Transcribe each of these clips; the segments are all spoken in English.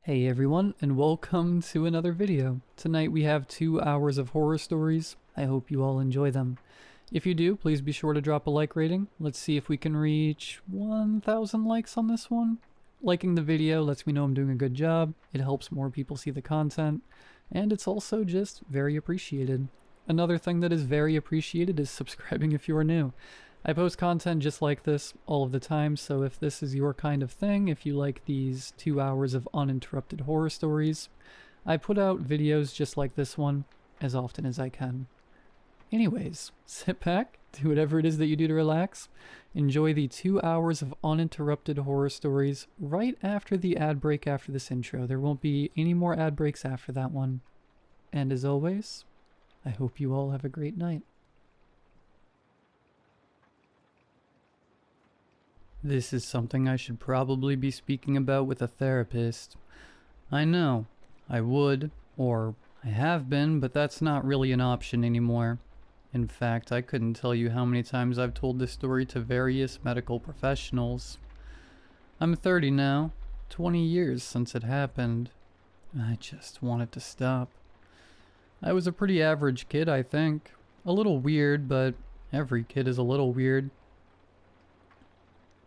Hey everyone, and welcome to another video. Tonight we have 2 hours of horror stories. I hope you all enjoy them. If you do, please be sure to drop a like rating. Let's see if we can reach 1,000 likes on this one. Liking the video lets me know I'm doing a good job, it helps more people see the content, and it's also just very appreciated. Another thing that is very appreciated is subscribing if you are new. I post content just like this all of the time, so if this is your kind of thing, if you like these 2 hours of uninterrupted horror stories, I put out videos just like this one as often as I can. Anyways, sit back, do whatever it is that you do to relax, enjoy the 2 hours of uninterrupted horror stories right after the ad break after this intro. There won't be any more ad breaks after that one. And as always, I hope you all have a great night. This is something I should probably be speaking about with a therapist. I know, I would, or I have been, but that's not really an option anymore. In fact, I couldn't tell you how many times I've told this story to various medical professionals. I'm 30 now, 20 years since it happened. I just want it to stop. I was a pretty average kid, I think. A little weird, but every kid is a little weird.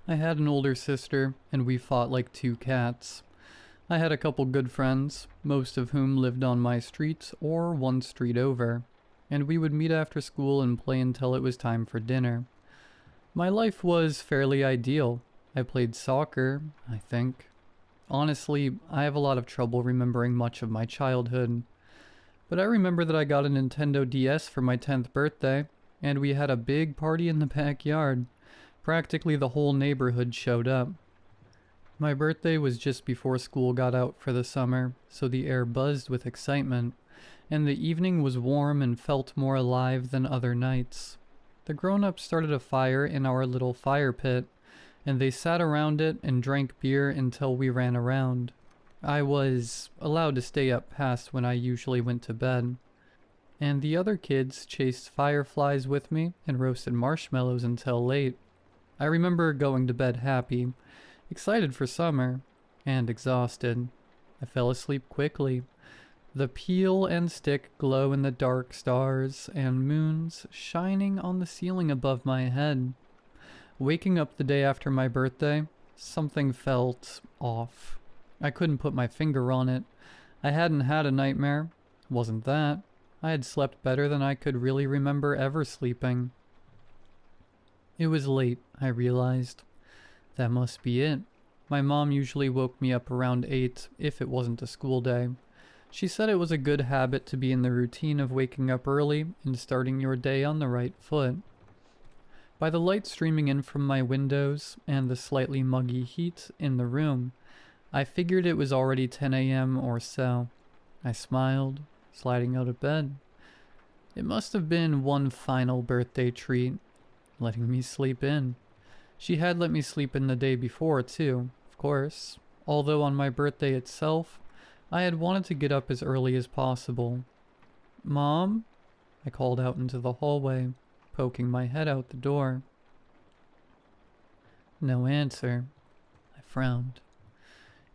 I had an older sister, and we fought like two cats. I had a couple good friends, most of whom lived on my street or one street over, and we would meet after school and play until it was time for dinner. My life was fairly ideal. I played soccer, I think. Honestly, I have a lot of trouble remembering much of my childhood. But I remember that I got a Nintendo DS for my 10th birthday, and we had a big party in the backyard. Practically the whole neighborhood showed up. My birthday was just before school got out for the summer, so the air buzzed with excitement, and the evening was warm and felt more alive than other nights. The grown-ups started a fire in our little fire pit, and they sat around it and drank beer until we ran around. I was allowed to stay up past when I usually went to bed. And the other kids chased fireflies with me and roasted marshmallows until late. I remember going to bed happy, excited for summer, and exhausted. I fell asleep quickly. The peel and stick glow in the dark, stars and moons shining on the ceiling above my head. Waking up the day after my birthday, something felt off. I couldn't put my finger on it. I hadn't had a nightmare. Wasn't that. I had slept better than I could really remember ever sleeping. It was late, I realized. That must be it. My mom usually woke me up around 8 if it wasn't a school day. She said it was a good habit to be in the routine of waking up early and starting your day on the right foot. By the light streaming in from my windows and the slightly muggy heat in the room, I figured it was already 10 a.m. or so. I smiled, sliding out of bed. It must have been one final birthday treat. Letting me sleep in. She had let me sleep in the day before, too, of course, although on my birthday itself, I had wanted to get up as early as possible. "Mom?" I called out into the hallway, poking my head out the door. No answer. I frowned.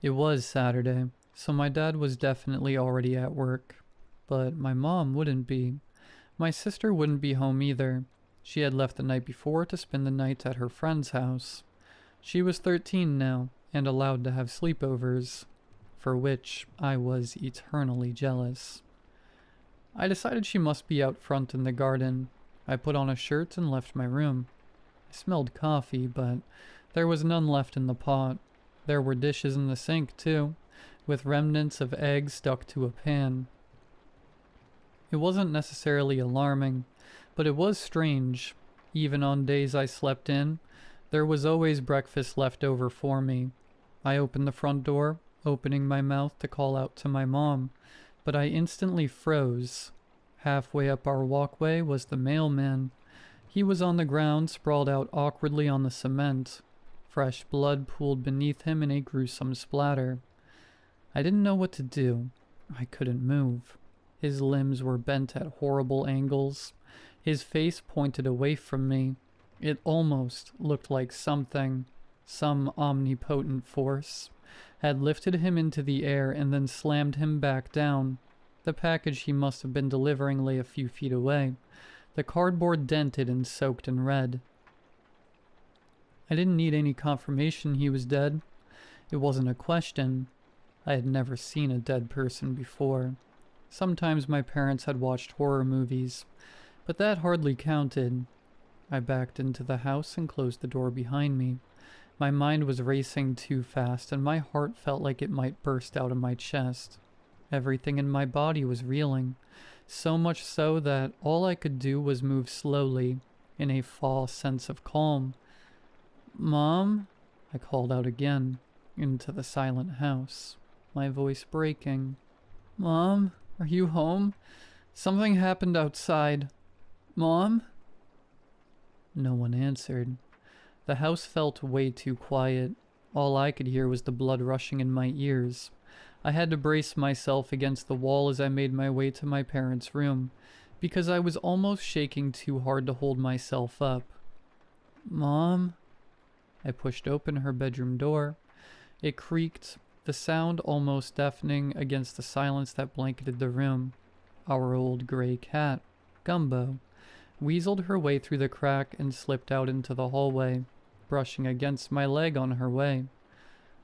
It was Saturday, so my dad was definitely already at work, but my mom wouldn't be. My sister wouldn't be home either. She had left the night before to spend the night at her friend's house. She was 13 now, and allowed to have sleepovers, for which I was eternally jealous. I decided she must be out front in the garden. I put on a shirt and left my room. I smelled coffee, but there was none left in the pot. There were dishes in the sink, too, with remnants of eggs stuck to a pan. It wasn't necessarily alarming, but it was strange. Even on days I slept in, there was always breakfast left over for me. I opened the front door, opening my mouth to call out to my mom, but I instantly froze. Halfway up our walkway was the mailman. He was on the ground, sprawled out awkwardly on the cement. Fresh blood pooled beneath him in a gruesome splatter. I didn't know what to do. I couldn't move. His limbs were bent at horrible angles. His face pointed away from me. It almost looked like something, some omnipotent force, had lifted him into the air and then slammed him back down. The package he must have been delivering lay a few feet away, the cardboard dented and soaked in red. I didn't need any confirmation he was dead. It wasn't a question. I had never seen a dead person before. Sometimes my parents had watched horror movies, but that hardly counted. I backed into the house and closed the door behind me. My mind was racing too fast, and my heart felt like it might burst out of my chest. Everything in my body was reeling, so much so that all I could do was move slowly, in a false sense of calm. "Mom?" I called out again, into the silent house, my voice breaking. "Mom, are you home? Something happened outside. Mom?" No one answered. The house felt way too quiet. All I could hear was the blood rushing in my ears. I had to brace myself against the wall as I made my way to my parents' room, because I was almost shaking too hard to hold myself up. "Mom?" I pushed open her bedroom door. It creaked, the sound almost deafening against the silence that blanketed the room. Our old gray cat, Gumbo, weaseled her way through the crack and slipped out into the hallway, brushing against my leg on her way.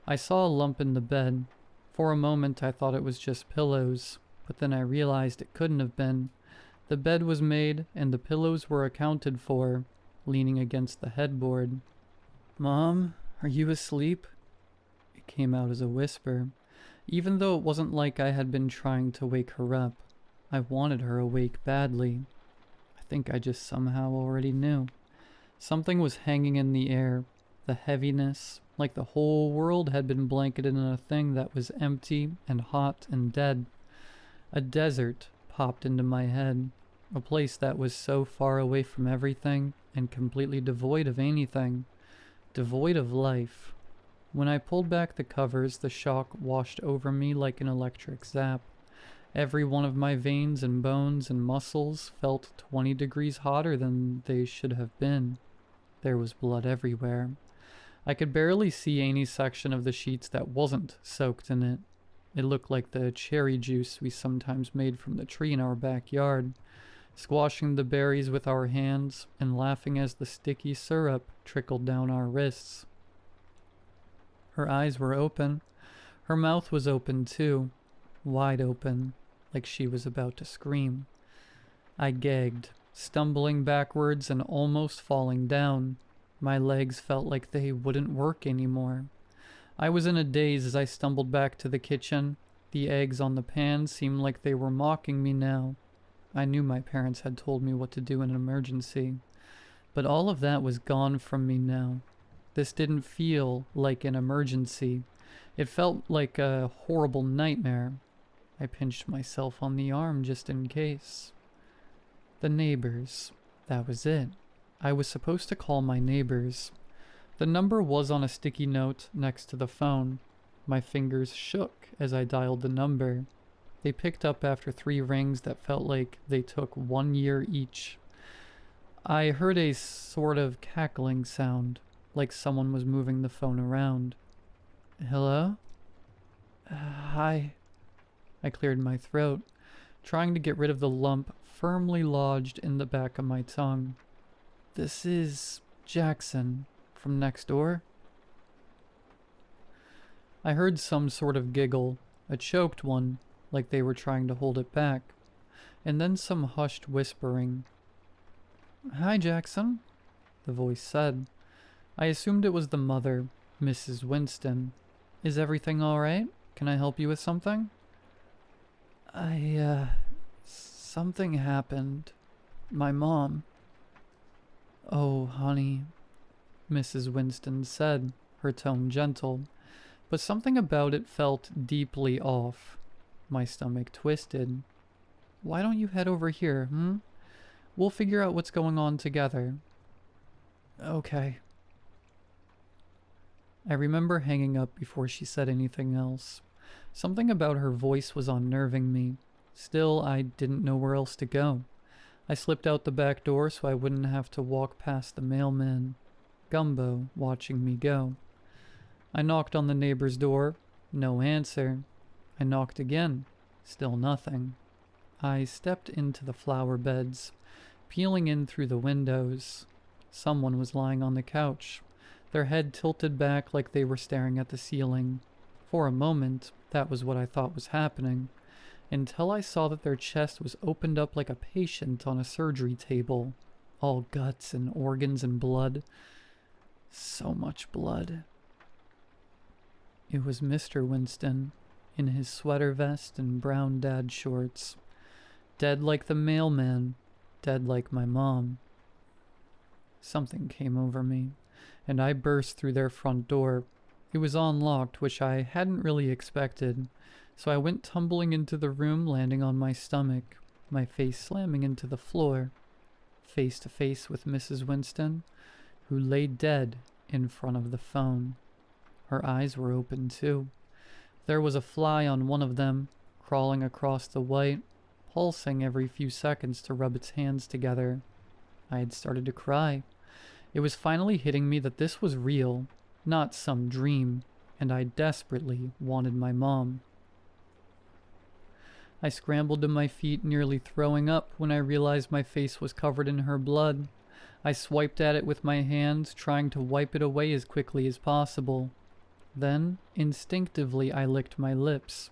I saw a lump in the bed. For a moment I thought it was just pillows, but then I realized it couldn't have been. The bed was made and the pillows were accounted for, leaning against the headboard. "Mom, are you asleep?" It came out as a whisper, even though it wasn't like I had been trying to wake her up. I wanted her awake badly. I think I just somehow already knew. Something was hanging in the air, the heaviness, like the whole world had been blanketed in a thing that was empty and hot and dead. A desert popped into my head, a place that was so far away from everything and completely devoid of anything, devoid of life. When I pulled back the covers, the shock washed over me like an electric zap. Every one of my veins and bones and muscles felt 20 degrees hotter than they should have been. There was blood everywhere. I could barely see any section of the sheets that wasn't soaked in it. It looked like the cherry juice we sometimes made from the tree in our backyard, squashing the berries with our hands and laughing as the sticky syrup trickled down our wrists. Her eyes were open. Her mouth was open too, wide open, like she was about to scream. I gagged, stumbling backwards and almost falling down. My legs felt like they wouldn't work anymore. I was in a daze as I stumbled back to the kitchen. The eggs on the pan seemed like they were mocking me now. I knew my parents had told me what to do in an emergency, but all of that was gone from me now. This didn't feel like an emergency. It felt like a horrible nightmare. I pinched myself on the arm just in case. The neighbors. That was it. I was supposed to call my neighbors. The number was on a sticky note next to the phone. My fingers shook as I dialed the number. They picked up after 3 rings that felt like they took 1 year each. I heard a sort of cackling sound, like someone was moving the phone around. "Hello? Hi." I cleared my throat, trying to get rid of the lump firmly lodged in the back of my tongue. "This is Jackson from next door." I heard some sort of giggle, a choked one, like they were trying to hold it back, and then some hushed whispering. "Hi, Jackson," the voice said. I assumed it was the mother, Mrs. Winston. "Is everything all right? Can I help you with something?" Something happened. My mom." "Oh, honey," Mrs. Winston said, her tone gentle, but something about it felt deeply off. My stomach twisted. "Why don't you head over here, We'll figure out what's going on together." "Okay." I remember hanging up before she said anything else. Something about her voice was unnerving me. Still, I didn't know where else to go. I slipped out the back door so I wouldn't have to walk past the mailman, Gumbo, watching me go. I knocked on the neighbor's door. No answer. I knocked again. Still nothing. I stepped into the flower beds, peeling in through the windows. Someone was lying on the couch, their head tilted back like they were staring at the ceiling. For a moment, that was what I thought was happening, until I saw that their chest was opened up like a patient on a surgery table. All guts and organs and blood. So much blood. It was Mr. Winston, in his sweater vest and brown dad shorts. Dead like the mailman, dead like my mom. Something came over me, and I burst through their front door. It was unlocked, which I hadn't really expected, so I went tumbling into the room, landing on my stomach, my face slamming into the floor, face to face with Mrs. Winston, who lay dead in front of the phone. Her eyes were open too. There was a fly on one of them, crawling across the white, pulsing every few seconds to rub its hands together. I had started to cry. It was finally hitting me that this was real, not some dream, and I desperately wanted my mom. I scrambled to my feet, nearly throwing up when I realized my face was covered in her blood. I swiped at it with my hands, trying to wipe it away as quickly as possible. Then, instinctively, I licked my lips.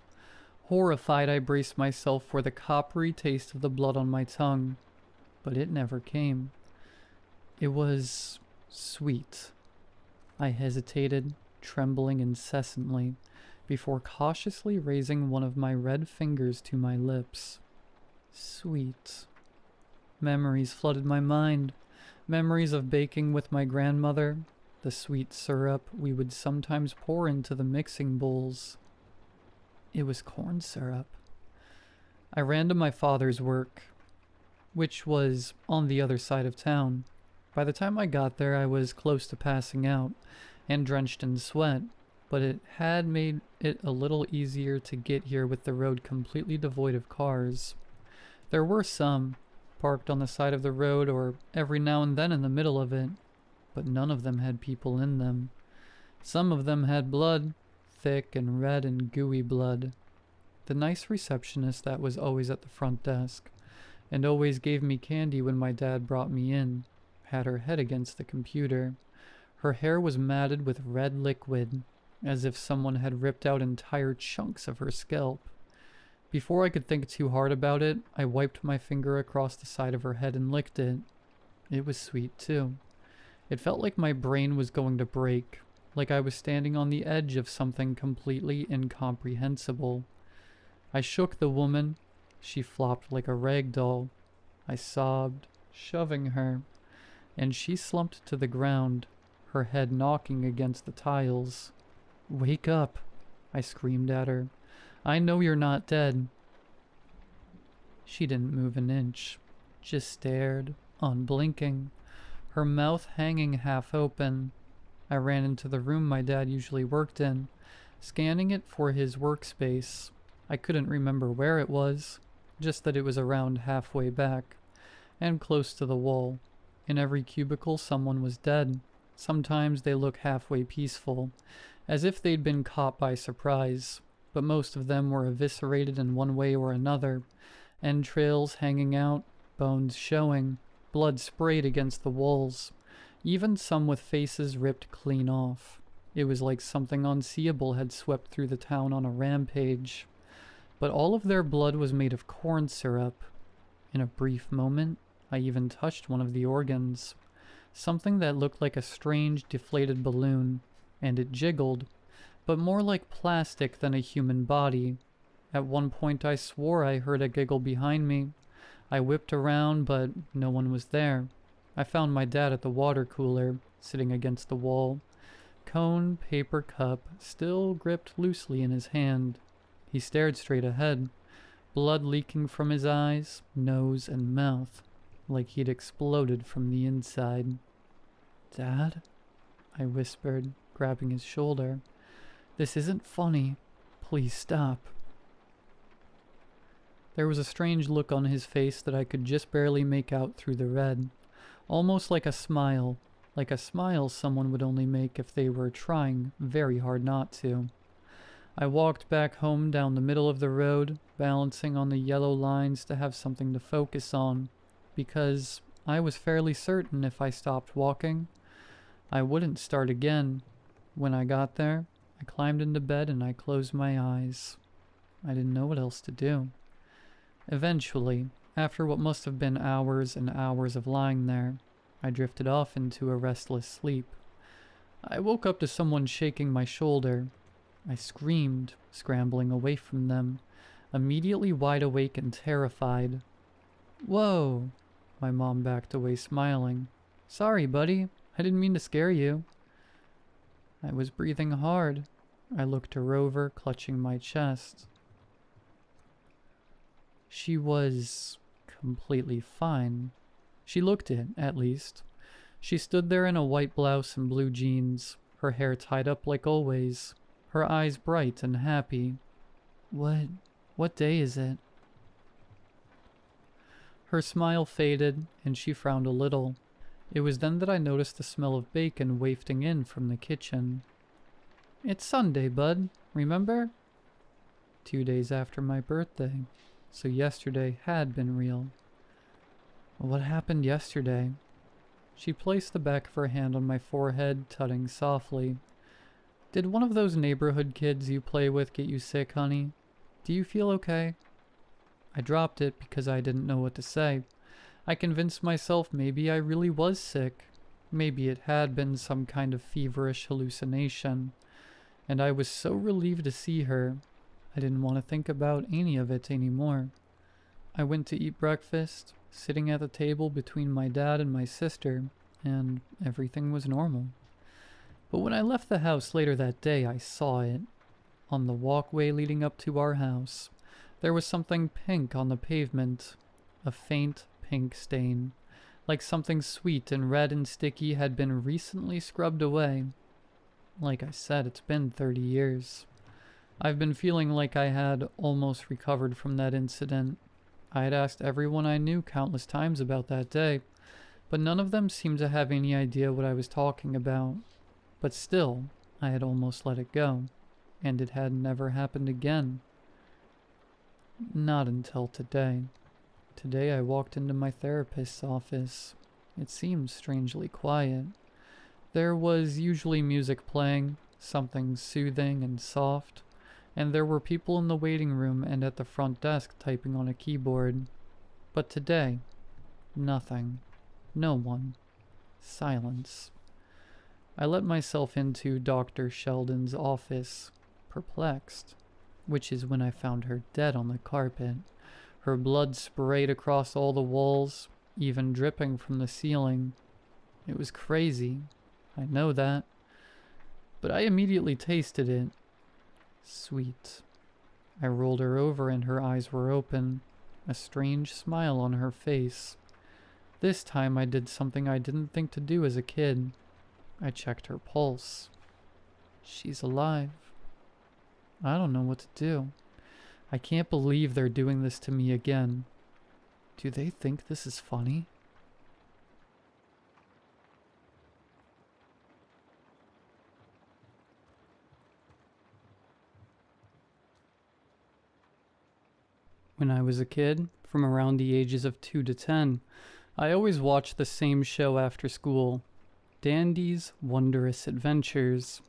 Horrified, I braced myself for the coppery taste of the blood on my tongue. But it never came. It was sweet. I hesitated, trembling incessantly, before cautiously raising one of my red fingers to my lips. Sweet. Memories flooded my mind. Memories of baking with my grandmother, the sweet syrup we would sometimes pour into the mixing bowls. It was corn syrup. I ran to my father's work, which was on the other side of town. By the time I got there, I was close to passing out and drenched in sweat, but it had made it a little easier to get here with the road completely devoid of cars. There were some, parked on the side of the road or every now and then in the middle of it, but none of them had people in them. Some of them had blood, thick and red and gooey blood. The nice receptionist that was always at the front desk, and always gave me candy when my dad brought me in, had her head against the computer. Her hair was matted with red liquid, as if someone had ripped out entire chunks of her scalp. Before I could think too hard about it, I wiped my finger across the side of her head and licked it. It was sweet too. It felt like my brain was going to break, like I was standing on the edge of something completely incomprehensible. I shook the woman. She flopped like a rag doll. I sobbed, shoving her, and she slumped to the ground, her head knocking against the tiles. "Wake up," I screamed at her. "I know you're not dead." She didn't move an inch, just stared, unblinking, her mouth hanging half open. I ran into the room my dad usually worked in, scanning it for his workspace. I couldn't remember where it was, just that it was around halfway back, and close to the wall. In every cubicle someone was dead. Sometimes they look halfway peaceful, as if they'd been caught by surprise, but most of them were eviscerated in one way or another, entrails hanging out, bones showing, blood sprayed against the walls, even some with faces ripped clean off. It was like something unseeable had swept through the town on a rampage. But all of their blood was made of corn syrup. In a brief moment, I even touched one of the organs, something that looked like a strange, deflated balloon, and it jiggled, but more like plastic than a human body. At one point I swore I heard a giggle behind me. I whipped around, but no one was there. I found my dad at the water cooler, sitting against the wall, cone, paper cup, still gripped loosely in his hand. He stared straight ahead, blood leaking from his eyes, nose, and mouth, like he'd exploded from the inside. "Dad?" I whispered, grabbing his shoulder. "This isn't funny. Please stop." There was a strange look on his face that I could just barely make out through the red, almost like a smile, like a smile someone would only make if they were trying very hard not to. I walked back home down the middle of the road, balancing on the yellow lines to have something to focus on, because I was fairly certain if I stopped walking, I wouldn't start again. When I got there, I climbed into bed and I closed my eyes. I didn't know what else to do. Eventually, after what must have been hours and hours of lying there, I drifted off into a restless sleep. I woke up to someone shaking my shoulder. I screamed, scrambling away from them, immediately wide awake and terrified. "Whoa!" My mom backed away smiling. "Sorry, buddy. I didn't mean to scare you." I was breathing hard. I looked her over, clutching my chest. She was completely fine. She looked it, at least. She stood there in a white blouse and blue jeans, her hair tied up like always, her eyes bright and happy. What day is it?" Her smile faded, and she frowned a little. It was then that I noticed the smell of bacon wafting in from the kitchen. "It's Sunday, bud, remember?" 2 days after my birthday, so yesterday had been real. "What happened yesterday?" She placed the back of her hand on my forehead, tutting softly. "Did one of those neighborhood kids you play with get you sick, honey? Do you feel okay?" I dropped it because I didn't know what to say. I convinced myself maybe I really was sick. Maybe it had been some kind of feverish hallucination. And I was so relieved to see her. I didn't want to think about any of it anymore. I went to eat breakfast, sitting at the table between my dad and my sister, and everything was normal. But when I left the house later that day, I saw it. On the walkway leading up to our house, there was something pink on the pavement, a faint pink stain, like something sweet and red and sticky had been recently scrubbed away. Like I said, it's been 30 years. I've been feeling like I had almost recovered from that incident. I had asked everyone I knew countless times about that day, but none of them seemed to have any idea what I was talking about. But still, I had almost let it go, and it had never happened again. Not until today. Today I walked into my therapist's office. It seemed strangely quiet. There was usually music playing, something soothing and soft, and there were people in the waiting room and at the front desk typing on a keyboard. But today, nothing. No one. Silence. I let myself into Dr. Sheldon's office, perplexed, which is when I found her dead on the carpet. Her blood sprayed across all the walls, even dripping from the ceiling. It was crazy. I know that. But I immediately tasted it. Sweet. I rolled her over and her eyes were open, a strange smile on her face. This time I did something I didn't think to do as a kid. I checked her pulse. She's alive. I don't know what to do. I can't believe they're doing this to me again. Do they think this is funny? When I was a kid, from around the ages of 2 to 10, I always watched the same show after school, Dandy's Wondrous Adventures.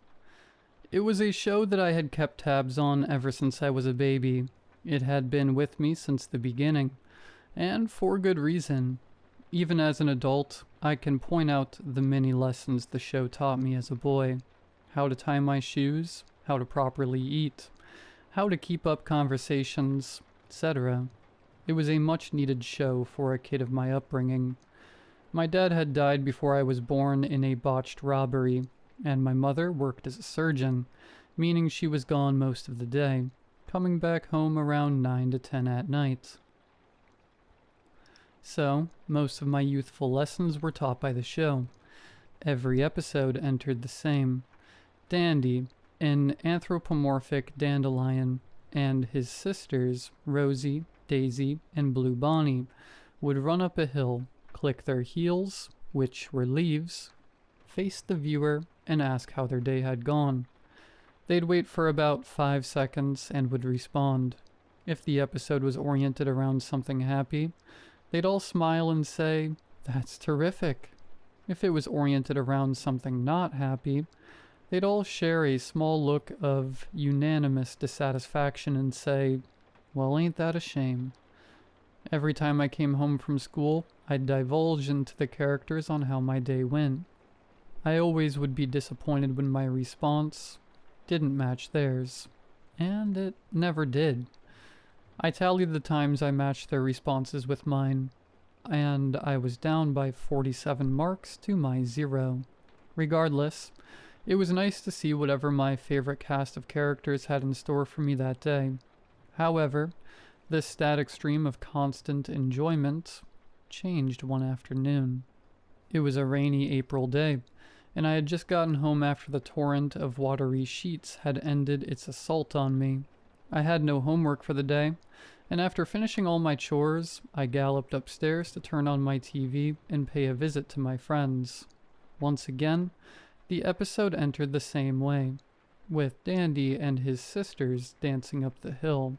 It was a show that I had kept tabs on ever since I was a baby. It had been with me since the beginning, and for good reason. Even as an adult, I can point out the many lessons the show taught me as a boy. How to tie my shoes, how to properly eat, how to keep up conversations, etc. It was a much-needed show for a kid of my upbringing. My dad had died before I was born in a botched robbery, and my mother worked as a surgeon, meaning she was gone most of the day, coming back home around 9 to 10 at night. So, most of my youthful lessons were taught by the show. Every episode entered the same. Dandy, an anthropomorphic dandelion, and his sisters, Rosie, Daisy, and Blue Bonnie, would run up a hill, click their heels, which were leaves, face the viewer and ask how their day had gone. They'd wait for about 5 seconds and would respond. If the episode was oriented around something happy, they'd all smile and say, "That's terrific." If it was oriented around something not happy, they'd all share a small look of unanimous dissatisfaction and say, "Well, ain't that a shame?" Every time I came home from school, I'd divulge into the characters on how my day went. I always would be disappointed when my response didn't match theirs, and it never did. I tallied the times I matched their responses with mine, and I was down by 47 marks to my 0. Regardless, it was nice to see whatever my favorite cast of characters had in store for me that day. However, this static stream of constant enjoyment changed one afternoon. It was a rainy April day, and I had just gotten home after the torrent of watery sheets had ended its assault on me. I had no homework for the day, and after finishing all my chores, I galloped upstairs to turn on my TV and pay a visit to my friends. Once again, the episode entered the same way, with Dandy and his sisters dancing up the hill,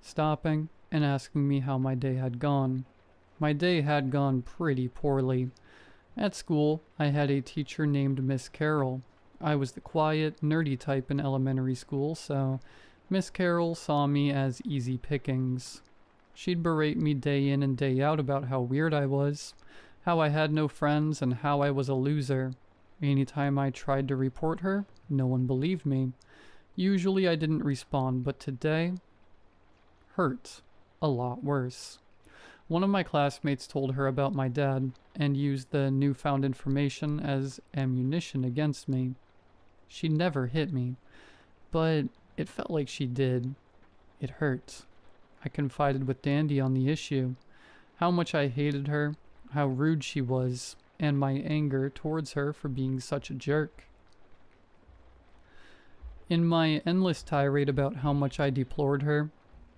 stopping and asking me how my day had gone. My day had gone pretty poorly. At school, I had a teacher named Miss Carroll. I was the quiet, nerdy type in elementary school, so Miss Carroll saw me as easy pickings. She'd berate me day in and day out about how weird I was, how I had no friends, and how I was a loser. Anytime I tried to report her, no one believed me. Usually I didn't respond, but today hurt a lot worse. One of my classmates told her about my dad and used the newfound information as ammunition against me. She never hit me, but it felt like she did. It hurt. I confided with Dandy on the issue, how much I hated her, how rude she was, and my anger towards her for being such a jerk. In my endless tirade about how much I deplored her,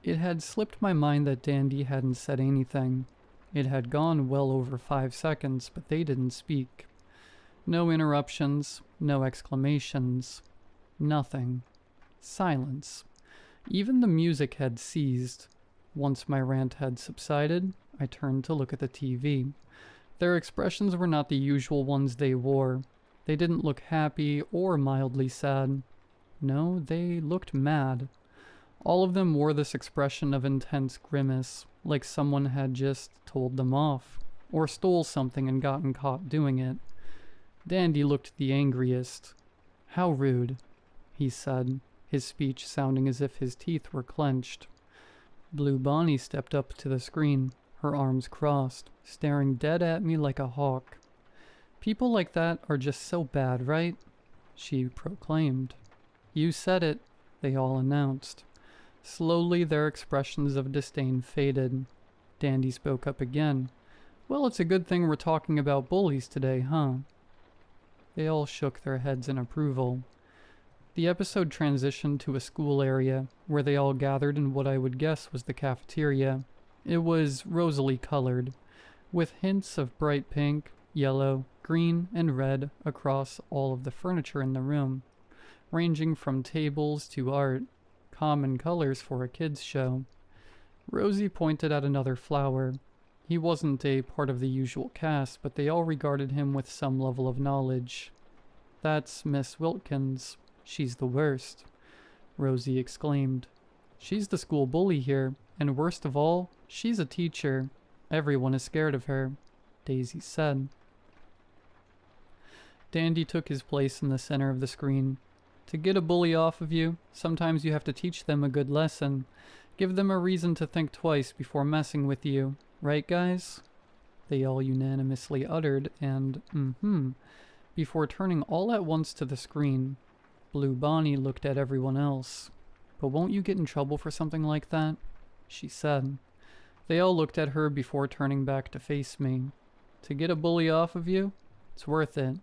it had slipped my mind that Dandy hadn't said anything. It had gone well over 5 seconds, but they didn't speak. No interruptions, no exclamations, nothing. Silence. Even the music had ceased. Once my rant had subsided, I turned to look at the TV. Their expressions were not the usual ones they wore. They didn't look happy or mildly sad. No, they looked mad. All of them wore this expression of intense grimace, like someone had just told them off, or stole something and gotten caught doing it. Dandy looked the angriest. "How rude," he said, his speech sounding as if his teeth were clenched. Blue Bonnie stepped up to the screen, her arms crossed, staring dead at me like a hawk. "People like that are just so bad, right?" she proclaimed. "You said it," they all announced. Slowly their expressions of disdain faded. Dandy spoke up again. "Well, it's a good thing we're talking about bullies today, huh?" They all shook their heads in approval. The episode transitioned to a school area, where they all gathered in what I would guess was the cafeteria. It was rosily colored, with hints of bright pink, yellow, green, and red across all of the furniture in the room, ranging from tables to art, common colors for a kids' show. Rosie pointed at another flower. He wasn't a part of the usual cast, but they all regarded him with some level of knowledge. "That's Miss Wilkins. She's the worst," Rosie exclaimed. "She's the school bully here, and worst of all, she's a teacher. Everyone is scared of her," Daisy said. Dandy took his place in the center of the screen. "To get a bully off of you, sometimes you have to teach them a good lesson. Give them a reason to think twice before messing with you. Right, guys?" They all unanimously uttered and before turning all at once to the screen. Blue Bonnie looked at everyone else. "But won't you get in trouble for something like that?" she said. They all looked at her before turning back to face me. "To get a bully off of you? It's worth it."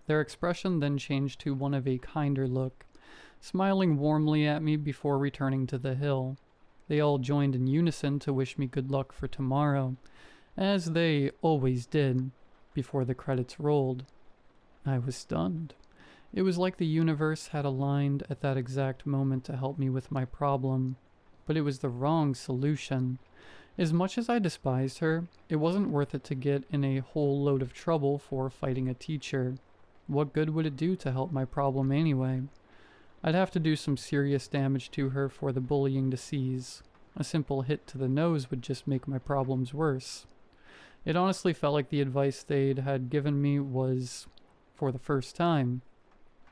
Their expression then changed to one of a kinder look, smiling warmly at me before returning to the hill. They all joined in unison to wish me good luck for tomorrow, as they always did, before the credits rolled. I was stunned. It was like the universe had aligned at that exact moment to help me with my problem, but it was the wrong solution. As much as I despised her, it wasn't worth it to get in a whole load of trouble for fighting a teacher. What good would it do to help my problem anyway? I'd have to do some serious damage to her for the bullying to cease. A simple hit to the nose would just make my problems worse. It honestly felt like the advice they'd had given me was, for the first time,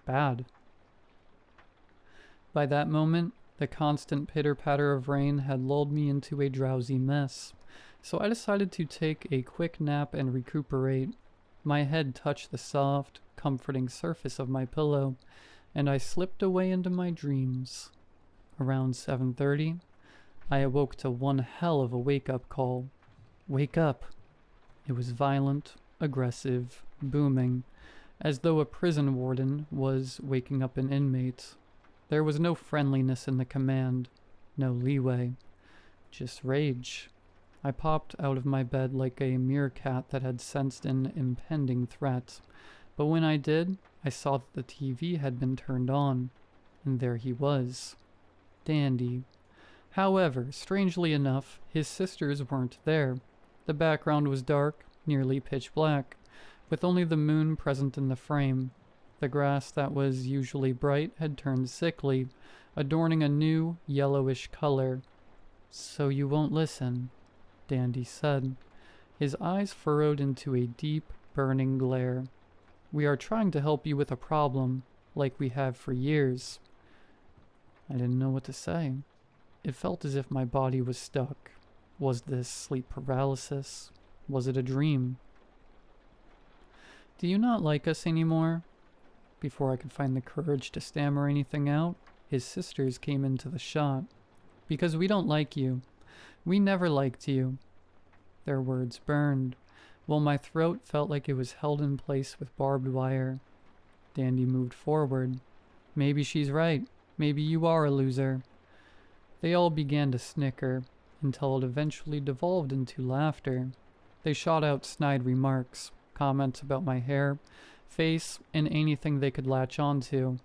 bad. By that moment, the constant pitter-patter of rain had lulled me into a drowsy mess, so I decided to take a quick nap and recuperate. My head touched the soft, comforting surface of my pillow, and I slipped away into my dreams. Around 7:30, I awoke to one hell of a wake-up call. Wake up! It was violent, aggressive, booming, as though a prison warden was waking up an inmate. There was no friendliness in the command, no leeway, just rage. I popped out of my bed like a meerkat that had sensed an impending threat, but when I did, I saw that the TV had been turned on, and there he was, Dandy. However, strangely enough, his sisters weren't there. The background was dark, nearly pitch black, with only the moon present in the frame. The grass that was usually bright had turned sickly, adorning a new, yellowish color. "So you won't listen," Dandy said. His eyes furrowed into a deep, burning glare. "We are trying to help you with a problem, like we have for years." I didn't know what to say. It felt as if my body was stuck. Was this sleep paralysis? Was it a dream? "Do you not like us anymore?" Before I could find the courage to stammer anything out, his sisters came into the shot. "Because we don't like you. We never liked you." Their words burned, while my throat felt like it was held in place with barbed wire. Dandy moved forward. "Maybe she's right. Maybe you are a loser." They all began to snicker, until it eventually devolved into laughter. They shot out snide remarks, comments about my hair, face, and anything they could latch onto.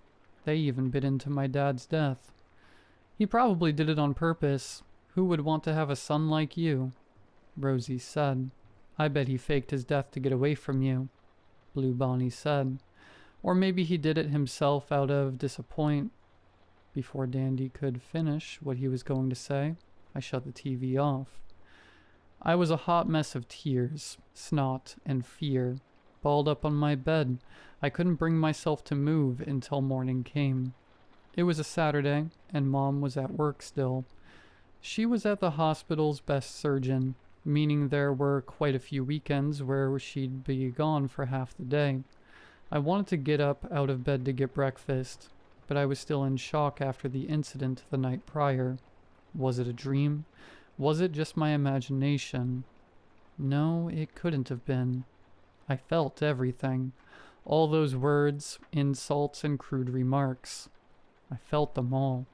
They even bit into my dad's death. "He probably did it on purpose. Who would want to have a son like you?" Rosie said. "I bet he faked his death to get away from you," Blue Bonnie said. "Or maybe he did it himself out of disappointment." Before Dandy could finish what he was going to say, I shut the TV off. I was a hot mess of tears, snot, and fear. Balled up on my bed, I couldn't bring myself to move until morning came. It was a Saturday, and Mom was at work still. She was at the hospital's best surgeon, meaning there were quite a few weekends where she'd be gone for half the day. I wanted to get up out of bed to get breakfast, but I was still in shock after the incident the night prior. Was it a dream? Was it just my imagination? No, it couldn't have been. I felt everything. All those words, insults, and crude remarks. I felt them all.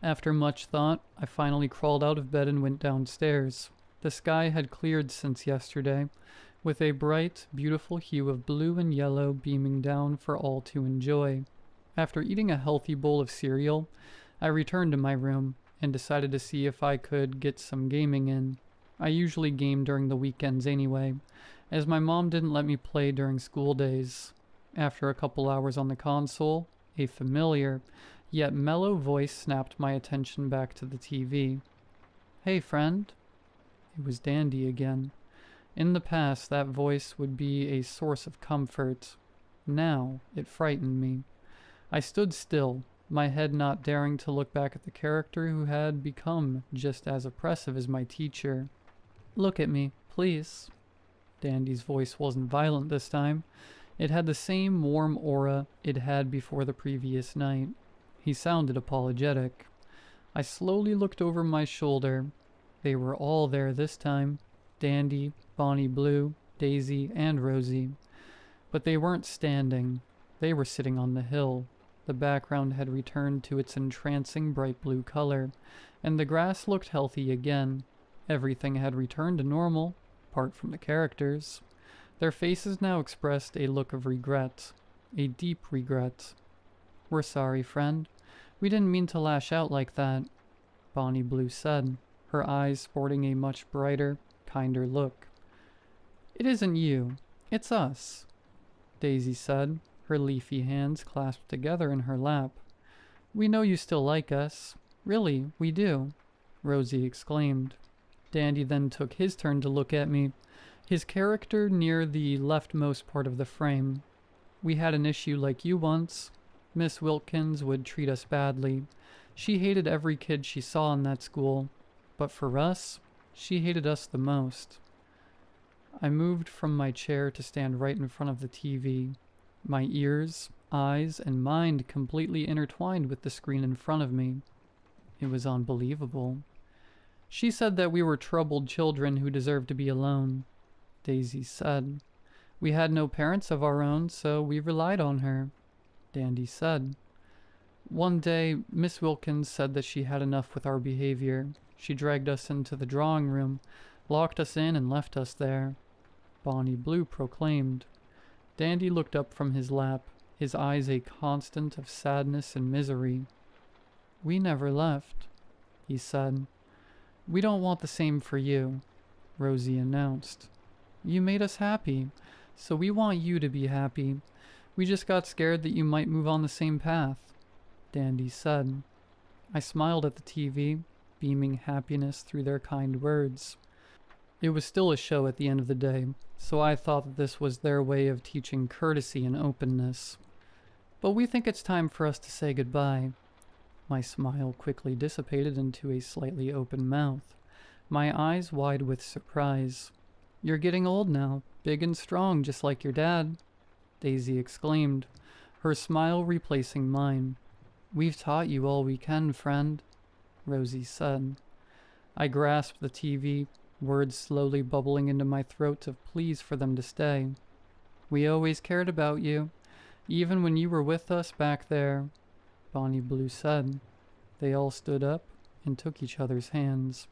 After much thought, I finally crawled out of bed and went downstairs. The sky had cleared since yesterday, with a bright, beautiful hue of blue and yellow beaming down for all to enjoy. After eating a healthy bowl of cereal, I returned to my room and decided to see if I could get some gaming in. I usually game during the weekends anyway, as my mom didn't let me play during school days. After a couple hours on the console, a familiar, yet mellow voice snapped my attention back to the TV. "Hey, friend." It was Dandy again. In the past, that voice would be a source of comfort. Now, it frightened me. I stood still, my head not daring to look back at the character who had become just as oppressive as my teacher. "Look at me, please." Dandy's voice wasn't violent this time. It had the same warm aura it had before the previous night. He sounded apologetic. I slowly looked over my shoulder. They were all there this time. Dandy, Bonnie Blue, Daisy, and Rosie. But they weren't standing. They were sitting on the hill. The background had returned to its entrancing bright blue color, and the grass looked healthy again. Everything had returned to normal, apart from the characters. Their faces now expressed a look of regret, a deep regret. "We're sorry, friend. We didn't mean to lash out like that," Bonnie Blue said, her eyes sporting a much brighter, kinder look. "It isn't you. It's us," Daisy said, her leafy hands clasped together in her lap. "We know you still like us. Really, we do," Rosie exclaimed. Dandy then took his turn to look at me, his character near the leftmost part of the frame. "We had an issue like you once. Miss Wilkins would treat us badly. She hated every kid she saw in that school. But for us, she hated us the most." I moved from my chair to stand right in front of the TV, my ears, eyes, and mind completely intertwined with the screen in front of me. It was unbelievable. "She said that we were troubled children who deserved to be alone," Daisy said. "We had no parents of our own, so we relied on her," Dandy said. "One day, Miss Wilkins said that she had enough with our behavior. She dragged us into the drawing room, locked us in, and left us there," Bonnie Blue proclaimed. Dandy looked up from his lap, his eyes a constant of sadness and misery. "We never left," he said. "We don't want the same for you," Rosie announced. "You made us happy, so we want you to be happy. We just got scared that you might move on the same path," Dandy said. I smiled at the TV, beaming happiness through their kind words. It was still a show at the end of the day, so I thought that this was their way of teaching courtesy and openness. "But we think it's time for us to say goodbye." My smile quickly dissipated into a slightly open mouth, my eyes wide with surprise. "You're getting old now, big and strong, just like your dad," Daisy exclaimed, her smile replacing mine. "We've taught you all we can, friend," Rosie said. I grasped the TV, words slowly bubbling into my throat of pleas for them to stay. "We always cared about you, even when you were with us back there," Bonnie Blue said. They all stood up and took each other's hands,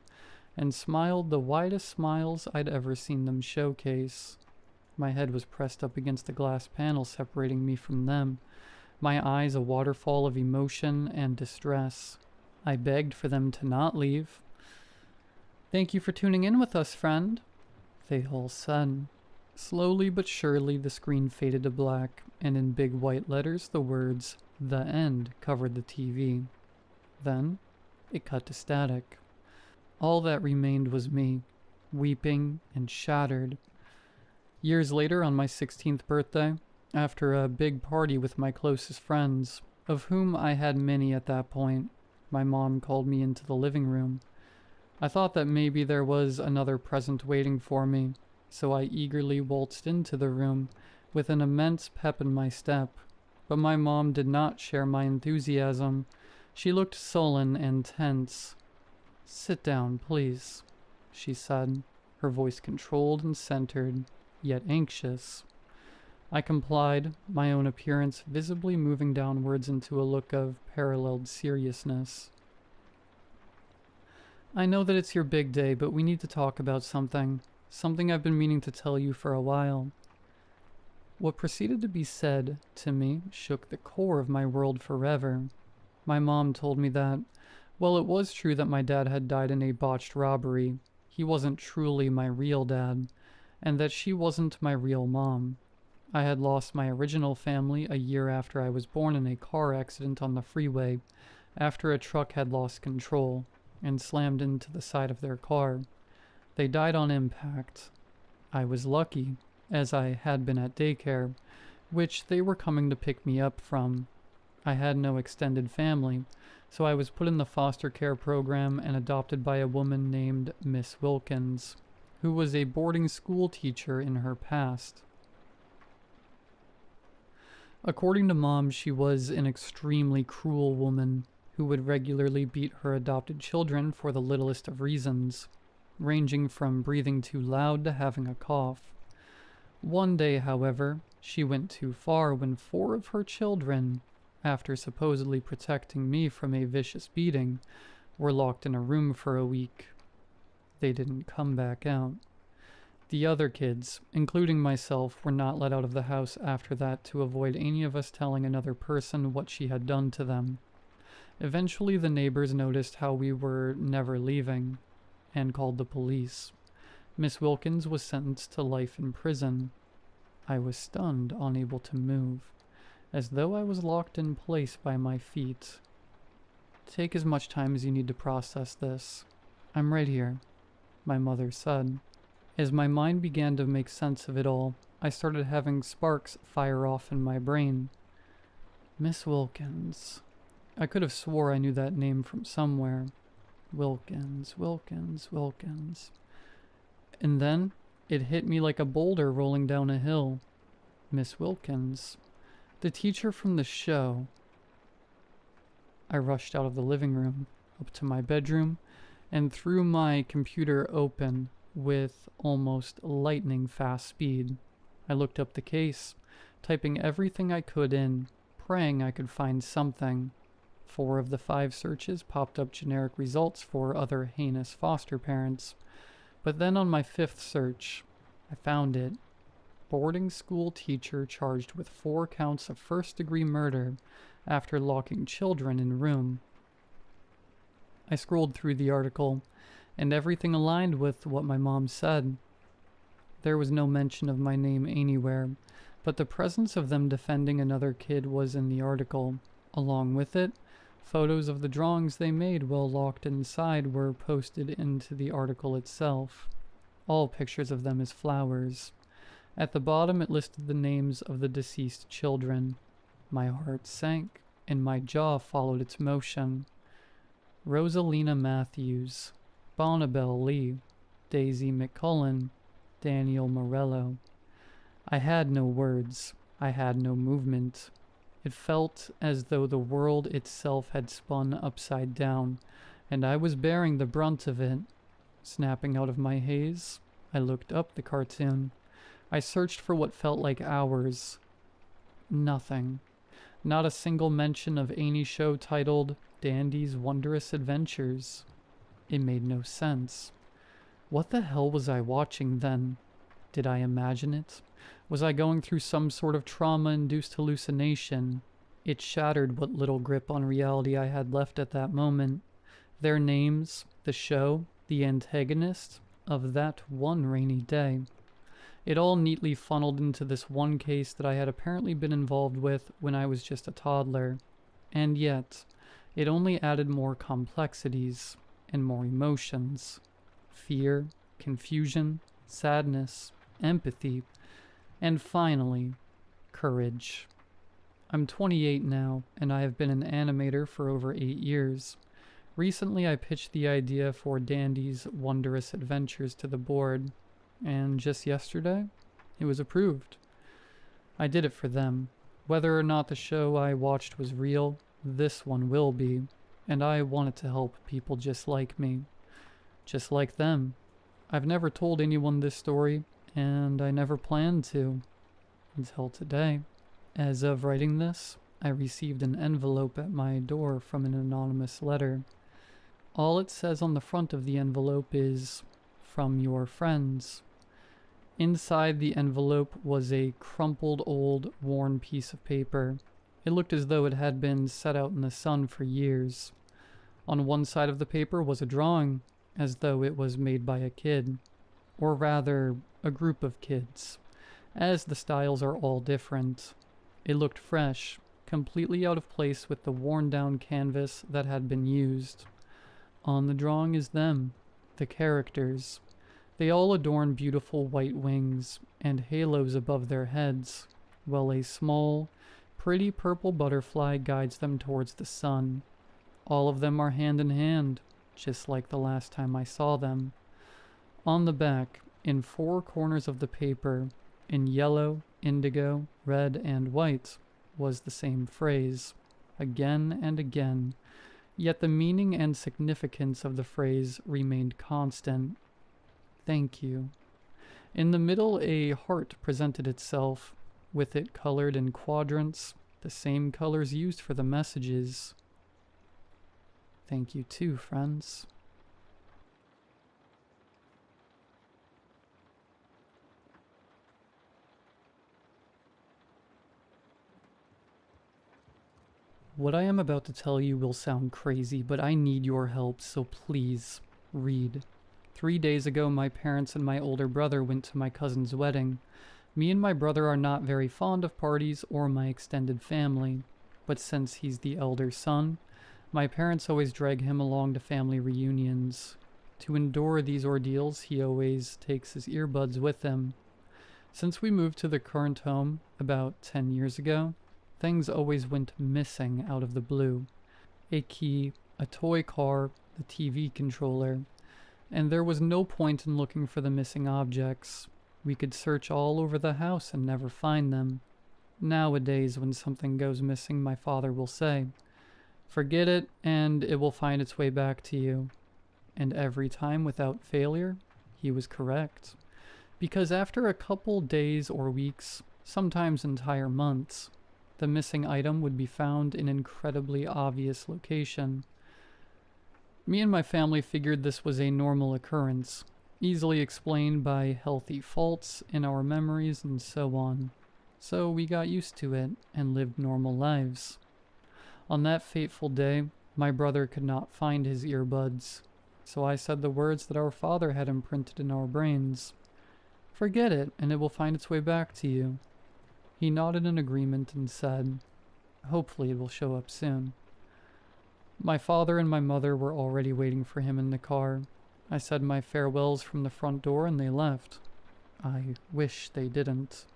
and smiled the widest smiles I'd ever seen them showcase. My head was pressed up against the glass panel separating me from them, my eyes a waterfall of emotion and distress. I begged for them to not leave. "Thank you for tuning in with us, friend," they all said. Slowly but surely the screen faded to black, and in big white letters the words, "The End," covered the TV. Then it cut to static. All that remained was me, weeping and shattered. Years later, on my 16th birthday, after a big party with my closest friends, of whom I had many at that point, my mom called me into the living room. I thought that maybe there was another present waiting for me, so I eagerly waltzed into the room with an immense pep in my step. But my mom did not share my enthusiasm. She looked sullen and tense. "Sit down, please," she said, her voice controlled and centered, yet anxious. I complied, my own appearance visibly moving downwards into a look of paralleled seriousness. "I know that it's your big day, but we need to talk about something I've been meaning to tell you for a while." What proceeded to be said to me shook the core of my world forever. My mom told me that, while it was true that my dad had died in a botched robbery, he wasn't truly my real dad, and that she wasn't my real mom. I had lost my original family a year after I was born in a car accident on the freeway, after a truck had lost control and slammed into the side of their car. They died on impact. I was lucky, as I had been at daycare, which they were coming to pick me up from. I had no extended family, so I was put in the foster care program and adopted by a woman named Miss Wilkins, who was a boarding school teacher in her past. According to Mom, she was an extremely cruel woman who would regularly beat her adopted children for the littlest of reasons, ranging from breathing too loud to having a cough. One day, however, she went too far when 4 of her children, after supposedly protecting me from a vicious beating, were locked in a room for a week. They didn't come back out. The other kids, including myself, were not let out of the house after that to avoid any of us telling another person what she had done to them. Eventually, the neighbors noticed how we were never leaving and called the police. Miss Wilkins was sentenced to life in prison. I was stunned, unable to move, as though I was locked in place by my feet. Take as much time as you need to process this. I'm right here, my mother said. As my mind began to make sense of it all, I started having sparks fire off in my brain. Miss Wilkins. I could have swore I knew that name from somewhere. Wilkins, Wilkins, Wilkins. And then it hit me like a boulder rolling down a hill. Miss Wilkins. The teacher from the show. I rushed out of the living room, up to my bedroom, and threw my computer open with almost lightning fast speed. I looked up the case, typing everything I could in, praying I could find something. 4 of the 5 searches popped up generic results for other heinous foster parents. But then on my 5th search, I found it. Boarding school teacher charged with 4 counts of first-degree murder after locking children in room. I scrolled through the article, and everything aligned with what my mom said. There was no mention of my name anywhere, but the presence of them defending another kid was in the article. Along with it, photos of the drawings they made while locked inside were posted into the article itself. All pictures of them as flowers. At the bottom it listed the names of the deceased children. My heart sank, and my jaw followed its motion. Rosalina Matthews, Bonnabelle Lee, Daisy McCullen, Daniel Morello. I had no words. I had no movement. It felt as though the world itself had spun upside down, and I was bearing the brunt of it. Snapping out of my haze, I looked up the cartoon. I searched for what felt like hours. Nothing. Not a single mention of any show titled Dandy's Wondrous Adventures. It made no sense. What the hell was I watching then? Did I imagine it? Was I going through some sort of trauma-induced hallucination? It shattered what little grip on reality I had left at that moment. Their names, the show, the antagonist of that one rainy day. It all neatly funneled into this one case that I had apparently been involved with when I was just a toddler. And yet, it only added more complexities and more emotions. Fear, confusion, sadness, empathy, and finally, courage. I'm 28 now, and I have been an animator for over 8 years. Recently, I pitched the idea for Dandy's Wondrous Adventures to the board, and just yesterday, it was approved. I did it for them. Whether or not the show I watched was real, this one will be, and I wanted to help people just like me. Just like them. I've never told anyone this story, and I never planned to, until today. As of writing this, I received an envelope at my door from an anonymous letter. All it says on the front of the envelope is, "From your friends." Inside the envelope was a crumpled old, worn piece of paper. It looked as though it had been set out in the sun for years. On one side of the paper was a drawing, as though it was made by a kid. Or rather, a group of kids, as the styles are all different. It looked fresh, completely out of place with the worn-down canvas that had been used. On the drawing is them, the characters. They all adorn beautiful white wings and halos above their heads, while a small, pretty purple butterfly guides them towards the sun. All of them are hand in hand, just like the last time I saw them. On the back, in 4 corners of the paper, in yellow, indigo, red, and white, was the same phrase, again and again, yet the meaning and significance of the phrase remained constant. Thank you. In the middle, a heart presented itself, with it colored in quadrants, the same colors used for the messages. Thank you too, friends. What I am about to tell you will sound crazy, but I need your help, so please, read. 3 days ago, my parents and my older brother went to my cousin's wedding. Me and my brother are not very fond of parties or my extended family, but since he's the elder son, my parents always drag him along to family reunions. To endure these ordeals, he always takes his earbuds with him. Since we moved to the current home about 10 years ago, things always went missing out of the blue. A key, a toy car, the TV controller, and there was no point in looking for the missing objects. We could search all over the house and never find them. Nowadays, when something goes missing, my father will say, "Forget it, and it will find its way back to you." And every time, without failure, he was correct. Because after a couple days or weeks, sometimes entire months, the missing item would be found in an incredibly obvious location. Me and my family figured this was a normal occurrence, easily explained by healthy faults in our memories and so on. So we got used to it and lived normal lives. On that fateful day, my brother could not find his earbuds, so I said the words that our father had imprinted in our brains. "Forget it, and it will find its way back to you." He nodded in agreement and said, "Hopefully it will show up soon." My father and my mother were already waiting for him in the car. I said my farewells from the front door and they left. I wish they didn't.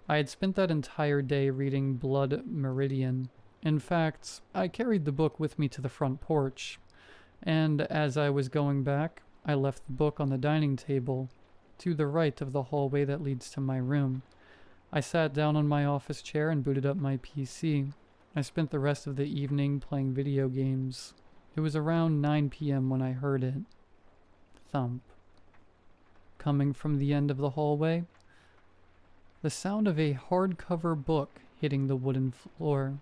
I had spent that entire day reading Blood Meridian. In fact, I carried the book with me to the front porch, and as I was going back, I left the book on the dining table, to the right of the hallway that leads to my room. I sat down on my office chair and booted up my PC. I spent the rest of the evening playing video games. It was around 9 p.m. when I heard it. Thump. Coming from the end of the hallway, the sound of a hardcover book hitting the wooden floor.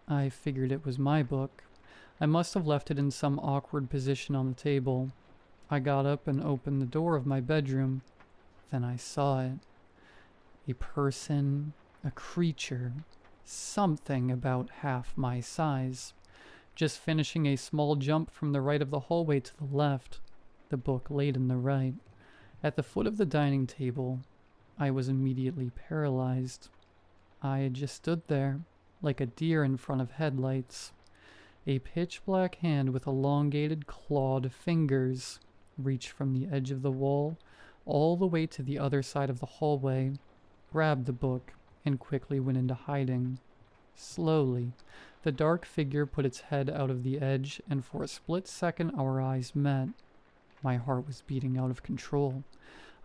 I figured it was my book. I must have left it in some awkward position on the table. I got up and opened the door of my bedroom. Then I saw it. A person, a creature, something about half my size. Just finishing a small jump from the right of the hallway to the left, the book laid in the right. At the foot of the dining table, I was immediately paralyzed. I just stood there, like a deer in front of headlights. A pitch-black hand with elongated, clawed fingers reached from the edge of the wall all the way to the other side of the hallway, grabbed the book, and quickly went into hiding. Slowly, the dark figure put its head out of the edge, and for a split second our eyes met. My heart was beating out of control.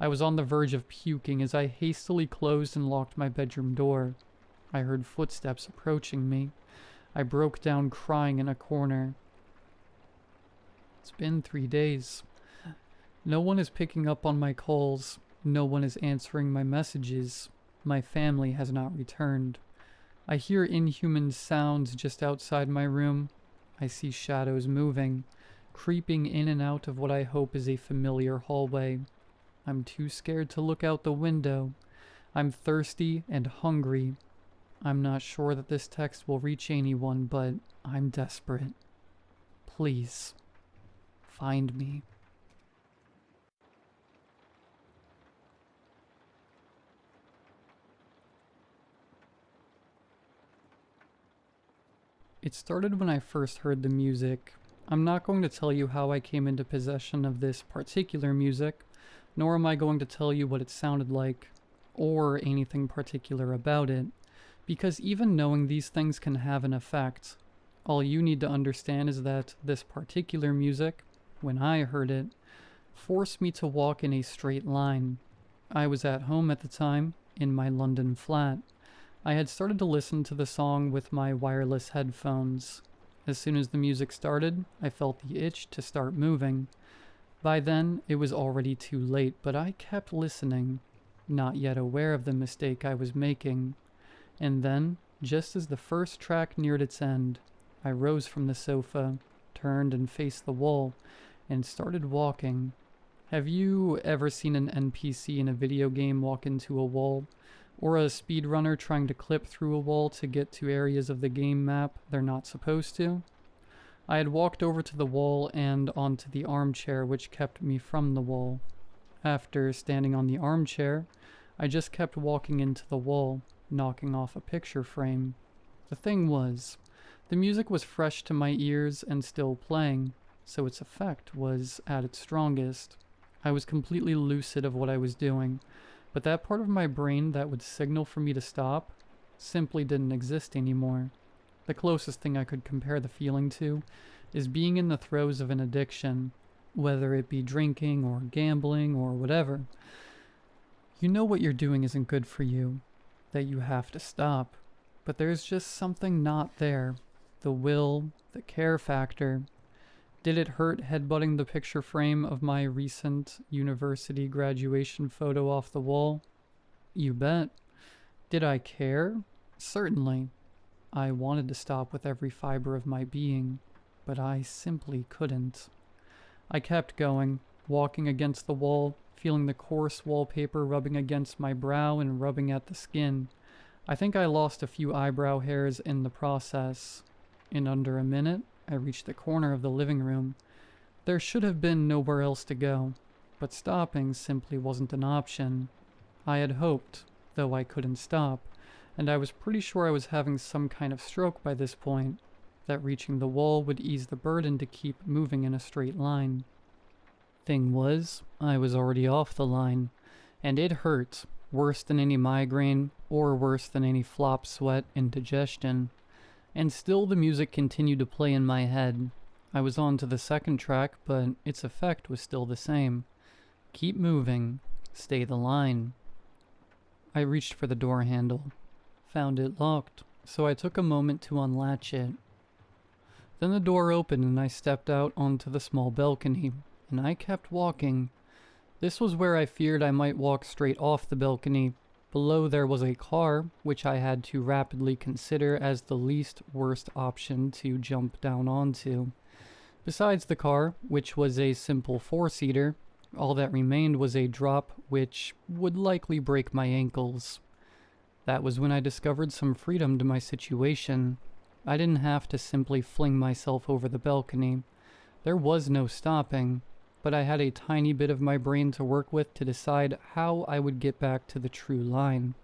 I was on the verge of puking as I hastily closed and locked my bedroom door. I heard footsteps approaching me. I broke down crying in a corner. It's been 3 days. No one is picking up on my calls. No one is answering my messages. My family has not returned. I hear inhuman sounds just outside my room. I see shadows moving, creeping in and out of what I hope is a familiar hallway. I'm too scared to look out the window. I'm thirsty and hungry. I'm not sure that this text will reach anyone, but I'm desperate. Please, find me. It started when I first heard the music. I'm not going to tell you how I came into possession of this particular music, nor am I going to tell you what it sounded like, or anything particular about it, because even knowing these things can have an effect. All you need to understand is that this particular music, when I heard it, forced me to walk in a straight line. I was at home at the time, in my London flat. I had started to listen to the song with my wireless headphones. As soon as the music started, I felt the itch to start moving. By then, it was already too late, but I kept listening, not yet aware of the mistake I was making. And then, just as the first track neared its end, I rose from the sofa, turned and faced the wall, and started walking. Have you ever seen an NPC in a video game walk into a wall? or a speedrunner trying to clip through a wall to get to areas of the game map they're not supposed to. I had walked over to the wall and onto the armchair, which kept me from the wall. After standing on the armchair, I just kept walking into the wall, knocking off a picture frame. The thing was, the music was fresh to my ears and still playing, so its effect was at its strongest. I was completely lucid of what I was doing, but that part of my brain that would signal for me to stop simply didn't exist anymore. The closest thing I could compare the feeling to is being in the throes of an addiction, whether it be drinking or gambling or whatever. You know what you're doing isn't good for you, that you have to stop, but there's just something not there. The will, the care factor. Did it hurt headbutting the picture frame of my recent university graduation photo off the wall? You bet. Did I care? Certainly. I wanted to stop with every fiber of my being, but I simply couldn't. I kept going, walking against the wall, feeling the coarse wallpaper rubbing against my brow and rubbing at the skin. I think I lost a few eyebrow hairs in the process. In under a minute, I reached the corner of the living room. There should have been nowhere else to go, but stopping simply wasn't an option. I had hoped, though I couldn't stop, and I was pretty sure I was having some kind of stroke by this point, that reaching the wall would ease the burden to keep moving in a straight line. Thing was, I was already off the line, and it hurt, worse than any migraine, or worse than any flop sweat indigestion. And still the music continued to play in my head. I was on to the second track, but its effect was still the same. Keep moving. Stay the line. I reached for the door handle. Found it locked, so I took a moment to unlatch it. Then the door opened and I stepped out onto the small balcony, and I kept walking. This was where I feared I might walk straight off the balcony. Below there was a car, which I had to rapidly consider as the least worst option to jump down onto. Besides the car, which was a simple four-seater, all that remained was a drop which would likely break my ankles. That was when I discovered some freedom to my situation. I didn't have to simply fling myself over the balcony. There was no stopping, but I had a tiny bit of my brain to work with to decide how I would get back to the true line.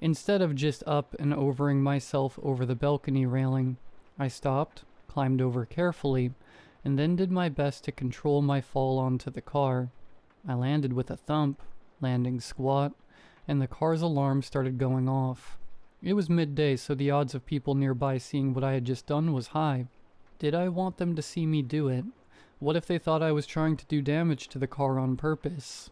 Instead of just up and overing myself over the balcony railing, I stopped, climbed over carefully, and then did my best to control my fall onto the car. I landed with a thump, landing squat, and the car's alarm started going off. It was midday, so the odds of people nearby seeing what I had just done was high. Did I want them to see me do it? What if they thought I was trying to do damage to the car on purpose?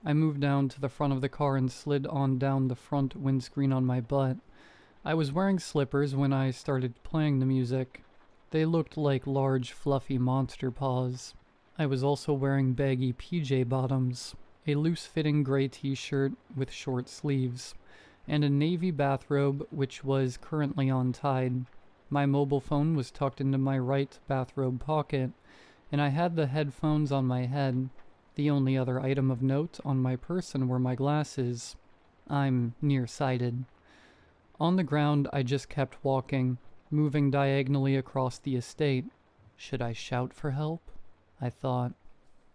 I moved down to the front of the car and slid on down the front windscreen on my butt. I was wearing slippers when I started playing the music. They looked like large, fluffy monster paws. I was also wearing baggy PJ bottoms, a loose-fitting gray t-shirt with short sleeves, and a navy bathrobe which was currently untied. My mobile phone was tucked into my right bathrobe pocket, and I had the headphones on my head. The only other item of note on my person were my glasses. I'm nearsighted. On the ground, I just kept walking, moving diagonally across the estate. Should I shout for help? I thought.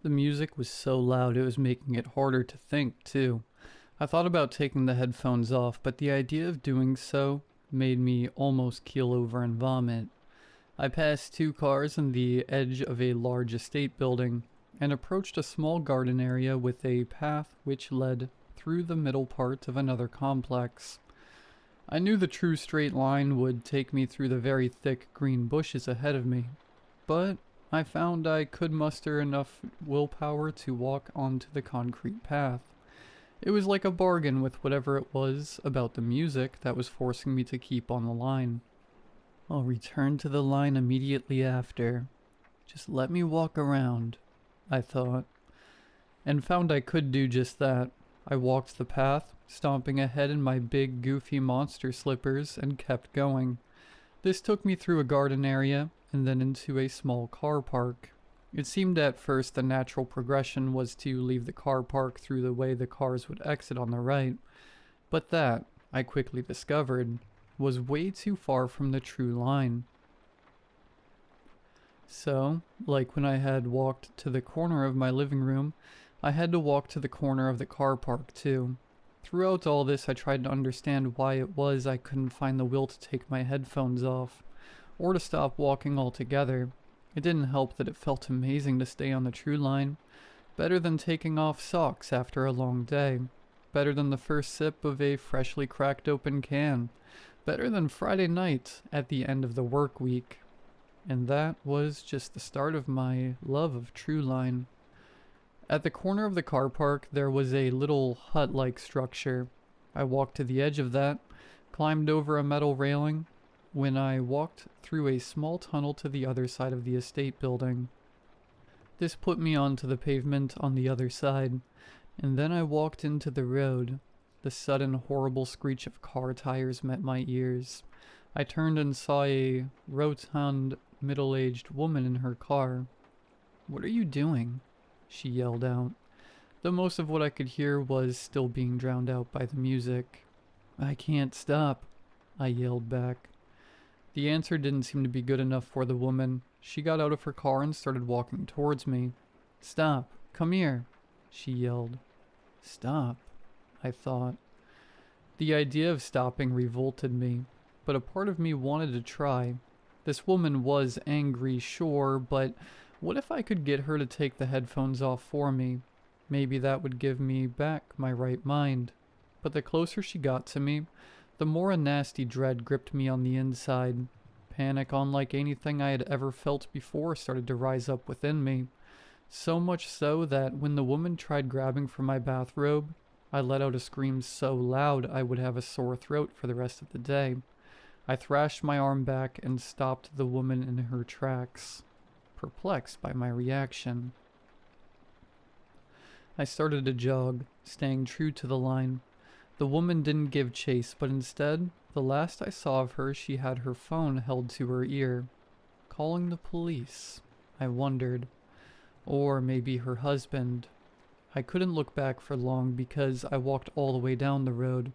The music was so loud it was making it harder to think, too. I thought about taking the headphones off, but the idea of doing so made me almost keel over and vomit. I passed two cars on the edge of a large estate building and approached a small garden area with a path which led through the middle part of another complex. I knew the true straight line would take me through the very thick green bushes ahead of me, but I found I could muster enough willpower to walk onto the concrete path. It was like a bargain with whatever it was about the music that was forcing me to keep on the line. I'll return to the line immediately after. Just let me walk around, I thought, and found I could do just that. I walked the path, stomping ahead in my big goofy monster slippers, and kept going. This took me through a garden area, and then into a small car park. It seemed at first the natural progression was to leave the car park through the way the cars would exit on the right, But that, I quickly discovered, was way too far from the true line. So, like when I had walked to the corner of my living room, I had to walk to the corner of the car park too. Throughout all this, I tried to understand why it was I couldn't find the will to take my headphones off, or to stop walking altogether. It didn't help that it felt amazing to stay on the true line. Better than taking off socks after a long day. Better than the first sip of a freshly cracked open can. Better than Friday night at the end of the work week. And that was just the start of my love of true line. At the corner of the car park, there was a little hut-like structure. I walked to the edge of that, climbed over a metal railing, when I walked through a small tunnel to the other side of the estate building. This put me onto the pavement on the other side, and then I walked into the road. The sudden horrible screech of car tires met my ears. I turned and saw a rotund, middle-aged woman in her car. "What are you doing?" she yelled out. Though most of what I could hear was still being drowned out by the music. "I can't stop," I yelled back. The answer didn't seem to be good enough for the woman. She got out of her car and started walking towards me. "Stop, come here," she yelled. Stop, I thought. The idea of stopping revolted me, but a part of me wanted to try. This woman was angry, sure, but what if I could get her to take the headphones off for me? Maybe that would give me back my right mind. But the closer she got to me, the more a nasty dread gripped me on the inside. Panic, unlike anything I had ever felt before, started to rise up within me. So much so that when the woman tried grabbing for my bathrobe, I let out a scream so loud I would have a sore throat for the rest of the day. I thrashed my arm back and stopped the woman in her tracks, perplexed by my reaction. I started to jog, staying true to the line. The woman didn't give chase, but instead, the last I saw of her, she had her phone held to her ear. Calling the police, I wondered. Or maybe her husband. I couldn't look back for long because I walked all the way down the road,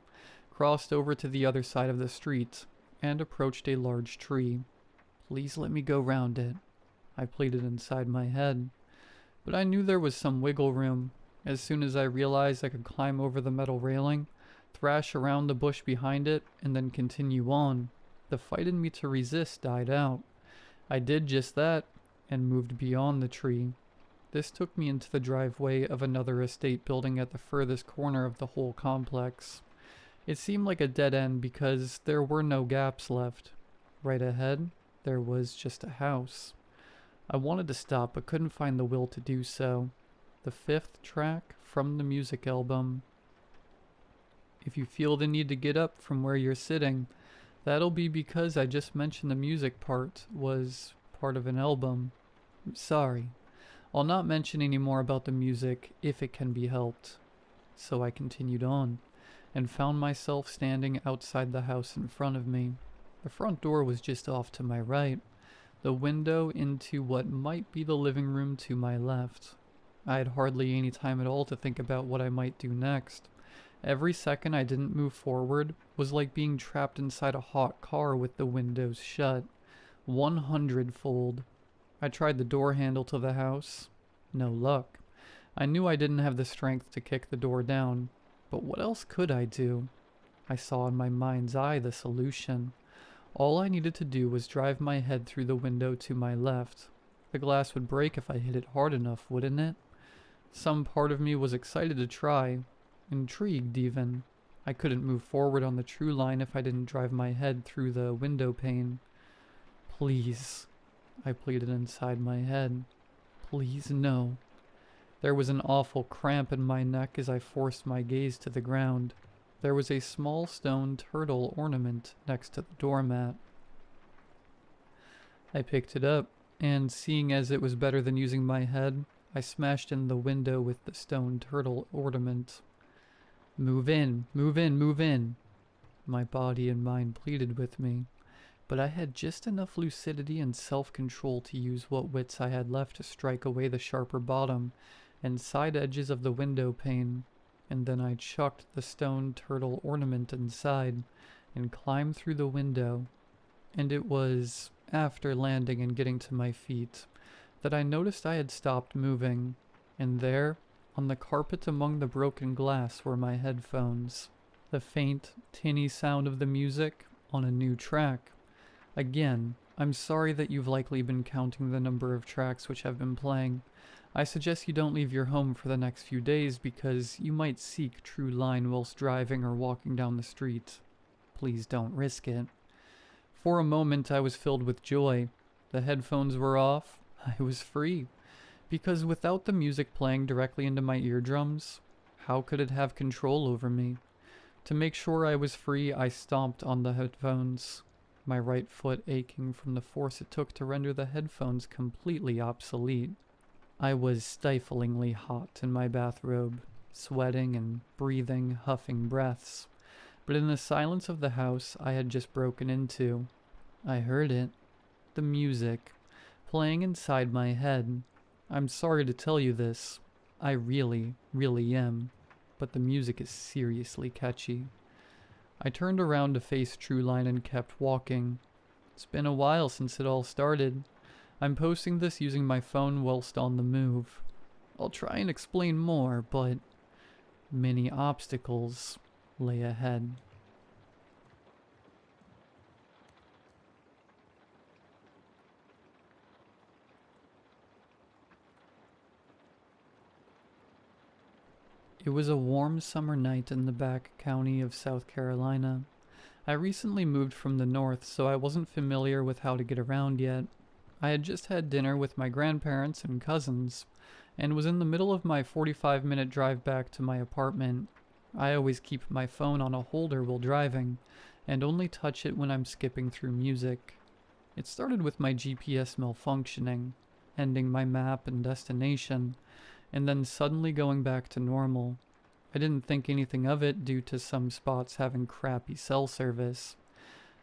crossed over to the other side of the street, and approached a large tree. "Please let me go round it," I pleaded inside my head. But I knew there was some wiggle room. As soon as I realized I could climb over the metal railing, thrash around the bush behind it, and then continue on, the fight in me to resist died out. I did just that, and moved beyond the tree. This took me into the driveway of another estate building at the furthest corner of the whole complex. It seemed like a dead end because there were no gaps left. Right ahead, there was just a house. I wanted to stop but couldn't find the will to do so. The 5th track from the music album. If you feel the need to get up from where you're sitting, that'll be because I just mentioned the music part was part of an album. Sorry. I'll not mention any more about the music if it can be helped. So I continued on, and found myself standing outside the house in front of me. The front door was just off to my right, the window into what might be the living room to my left. I had hardly any time at all to think about what I might do next. Every second I didn't move forward was like being trapped inside a hot car with the windows shut. 100-fold. I tried the door handle to the house. No luck. I knew I didn't have the strength to kick the door down, but what else could I do? I saw in my mind's eye the solution. All I needed to do was drive my head through the window to my left. The glass would break if I hit it hard enough, wouldn't it? Some part of me was excited to try, intrigued even. I couldn't move forward on the true line if I didn't drive my head through the window pane. "Please," I pleaded inside my head. "Please, no." There was an awful cramp in my neck as I forced my gaze to the ground. There was a small stone turtle ornament next to the doormat. I picked it up, and seeing as it was better than using my head, I smashed in the window with the stone turtle ornament. "Move in, move in, move in," my body and mind pleaded with me. But I had just enough lucidity and self-control to use what wits I had left to strike away the sharper bottom and side edges of the window pane. and then I chucked the stone turtle ornament inside and climbed through the window. And it was after landing and getting to my feet that I noticed I had stopped moving, and there, on the carpet among the broken glass, were my headphones. The faint, tinny sound of the music on a new track. Again, I'm sorry that you've likely been counting the number of tracks which have been playing. I suggest you don't leave your home for the next few days because you might seek true line whilst driving or walking down the street. Please don't risk it. For a moment I was filled with joy. The headphones were off. I was free. Because without the music playing directly into my eardrums, how could it have control over me? To make sure I was free, I stomped on the headphones, my right foot aching from the force it took to render the headphones completely obsolete. I was stiflingly hot in my bathrobe, sweating and breathing, huffing breaths. But in the silence of the house I had just broken into, I heard it. The music, playing inside my head. I'm sorry to tell you this. I really, really am. But the music is seriously catchy. I turned around to face Trueline and kept walking. It's been a while since it all started. I'm posting this using my phone whilst on the move. I'll try and explain more, but many obstacles lay ahead. It was a warm summer night in the back county of South Carolina. I recently moved from the north, so I wasn't familiar with how to get around yet. I had just had dinner with my grandparents and cousins, and was in the middle of my 45-minute drive back to my apartment. I always keep my phone on a holder while driving, and only touch it when I'm skipping through music. It started with my GPS malfunctioning, ending my map and destination, and then suddenly going back to normal. I didn't think anything of it due to some spots having crappy cell service.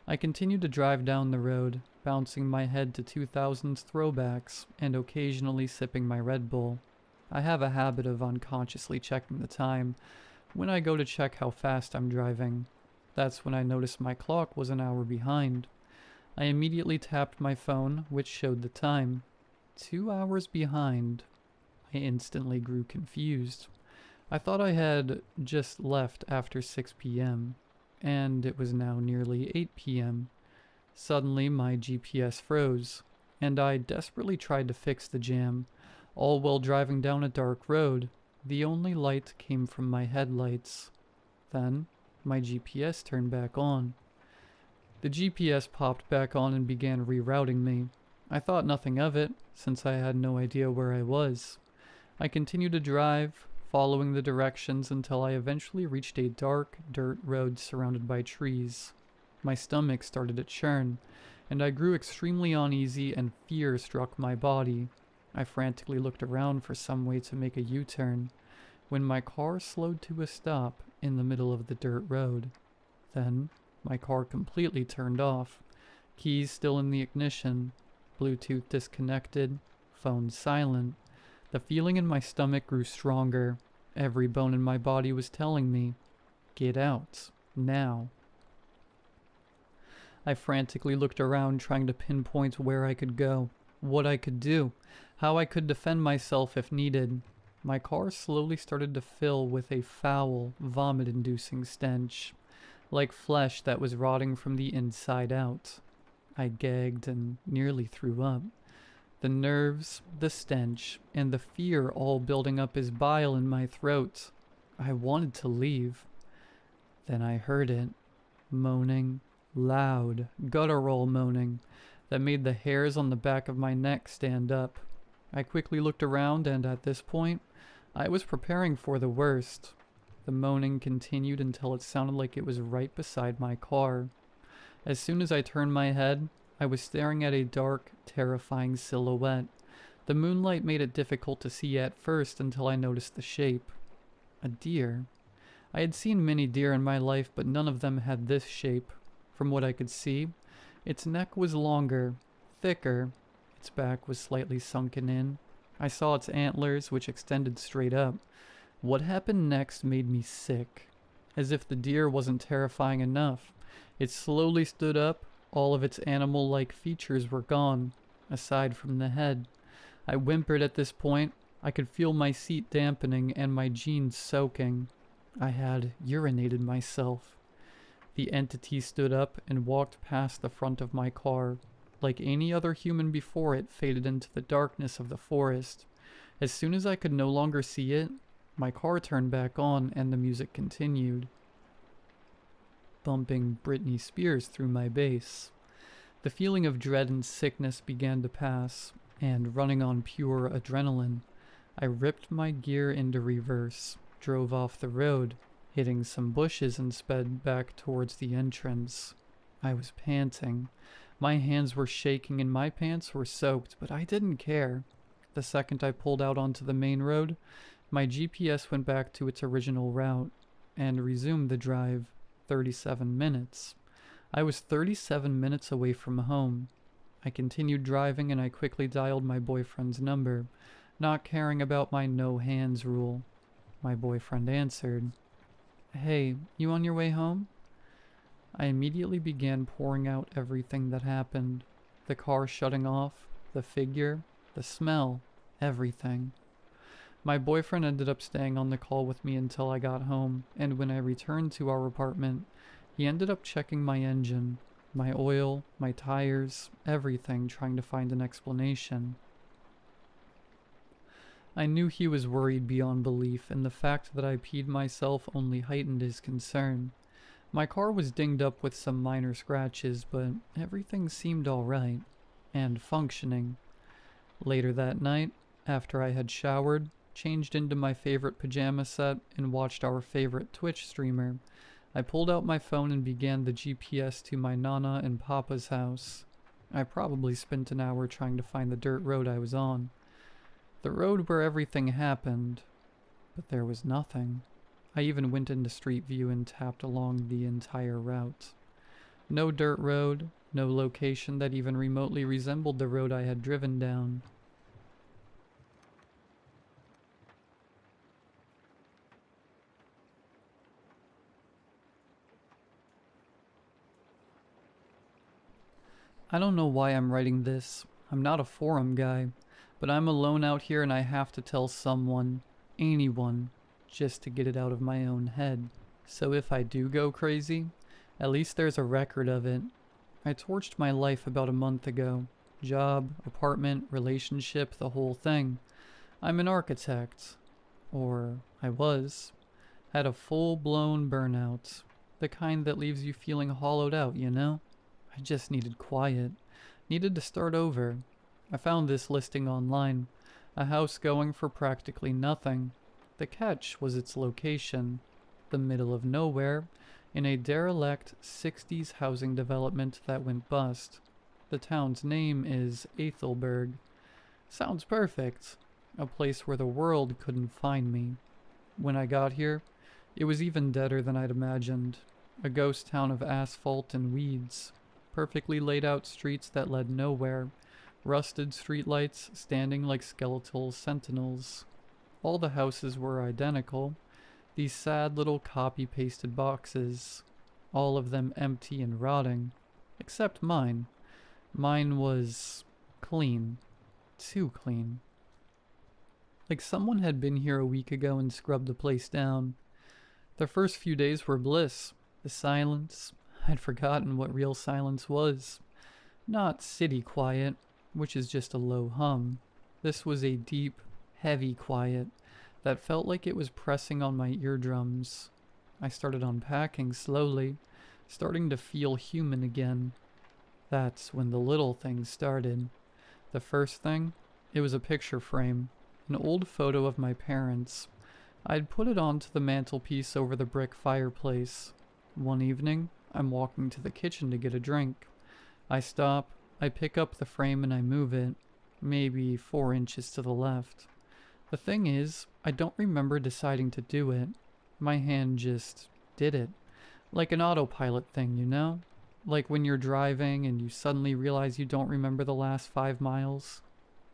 I continued to drive down the road, bouncing my head to 2000s throwbacks and occasionally sipping my Red Bull. I have a habit of unconsciously checking the time when I go to check how fast I'm driving. That's when I noticed my clock was an hour behind. I immediately tapped my phone, which showed the time. 2 hours behind. I instantly grew confused. I thought I had just left after 6 p.m., and it was now nearly 8 p.m. Suddenly my GPS froze, and I desperately tried to fix the jam, all while driving down a dark road. The only light came from my headlights. Then, my GPS turned back on. The GPS popped back on and began rerouting me. I thought nothing of it, since I had no idea where I was. I continued to drive, following the directions until I eventually reached a dark dirt road surrounded by trees. My stomach started to churn, and I grew extremely uneasy and fear struck my body. I frantically looked around for some way to make a U-turn, when my car slowed to a stop in the middle of the dirt road. Then, my car completely turned off, keys still in the ignition, Bluetooth disconnected, phone silent. The feeling in my stomach grew stronger. Every bone in my body was telling me, get out, now. I frantically looked around, trying to pinpoint where I could go, what I could do, how I could defend myself if needed. My car slowly started to fill with a foul, vomit-inducing stench, like flesh that was rotting from the inside out. I gagged and nearly threw up. The nerves, the stench, and the fear all building up as bile in my throat. I wanted to leave. Then I heard it, moaning, loud, guttural moaning, that made the hairs on the back of my neck stand up. I quickly looked around, and at this point, I was preparing for the worst. The moaning continued until it sounded like it was right beside my car. As soon as I turned my head, I was staring at a dark, terrifying silhouette. The moonlight made it difficult to see at first until I noticed the shape. A deer. I had seen many deer in my life, but none of them had this shape. From what I could see, its neck was longer, thicker. Its back was slightly sunken in. I saw its antlers, which extended straight up. What happened next made me sick. As if the deer wasn't terrifying enough, it slowly stood up. All of its animal-like features were gone, aside from the head. I whimpered at this point. I could feel my seat dampening and my jeans soaking. I had urinated myself. The entity stood up and walked past the front of my car. Like any other human before it, faded into the darkness of the forest. As soon as I could no longer see it, my car turned back on and the music continued, bumping Britney Spears through my bass. The feeling of dread and sickness began to pass, and running on pure adrenaline, I ripped my gear into reverse, drove off the road, hitting some bushes and sped back towards the entrance. I was panting. My hands were shaking and my pants were soaked, but I didn't care. The second I pulled out onto the main road, my GPS went back to its original route and resumed the drive. 37 minutes. I was 37 minutes away from home. I continued driving and I quickly dialed my boyfriend's number, not caring about my no hands rule. My boyfriend answered. "Hey, you on your way home?" I immediately began pouring out everything that happened. The car shutting off, the figure, the smell, everything. My boyfriend ended up staying on the call with me until I got home, and when I returned to our apartment, he ended up checking my engine, my oil, my tires, everything, trying to find an explanation. I knew he was worried beyond belief, and the fact that I peed myself only heightened his concern. My car was dinged up with some minor scratches, but everything seemed alright, and functioning. Later that night, after I had showered, changed into my favorite pajama set, and watched our favorite Twitch streamer, I pulled out my phone and began the GPS to my Nana and Papa's house. I probably spent an hour trying to find the dirt road I was on. The road where everything happened, but there was nothing. I even went into Street View and tapped along the entire route. No dirt road, no location that even remotely resembled the road I had driven down. I don't know why I'm writing this. I'm not a forum guy, but I'm alone out here and I have to tell someone, anyone, just to get it out of my own head. So if I do go crazy, at least there's a record of it. I torched my life about a month ago. Job, apartment, relationship, the whole thing. I'm an architect. Or I was. Had a full-blown burnout. The kind that leaves you feeling hollowed out, you know? I just needed quiet. Needed to start over. I found this listing online. A house going for practically nothing. The catch was its location. The middle of nowhere, in a derelict 60s housing development that went bust. The town's name is Ethelberg. Sounds perfect. A place where the world couldn't find me. When I got here, it was even deader than I'd imagined. A ghost town of asphalt and weeds. Perfectly laid out streets that led nowhere. Rusted streetlights standing like skeletal sentinels. All the houses were identical. These sad little copy-pasted boxes. All of them empty and rotting. Except mine. Mine was clean. Too clean. Like someone had been here a week ago and scrubbed the place down. The first few days were bliss. The silence. I'd forgotten what real silence was. Not city quiet, which is just a low hum. This was a deep, heavy quiet that felt like it was pressing on my eardrums. I started unpacking slowly, starting to feel human again. That's when the little things started. The first thing, it was a picture frame, an old photo of my parents. I'd put it onto the mantelpiece over the brick fireplace. One evening, I'm walking to the kitchen to get a drink. I stop, I pick up the frame and I move it, maybe 4 inches to the left. The thing is, I don't remember deciding to do it. My hand just did it. Like an autopilot thing, you know? Like when you're driving and you suddenly realize you don't remember the last 5 miles.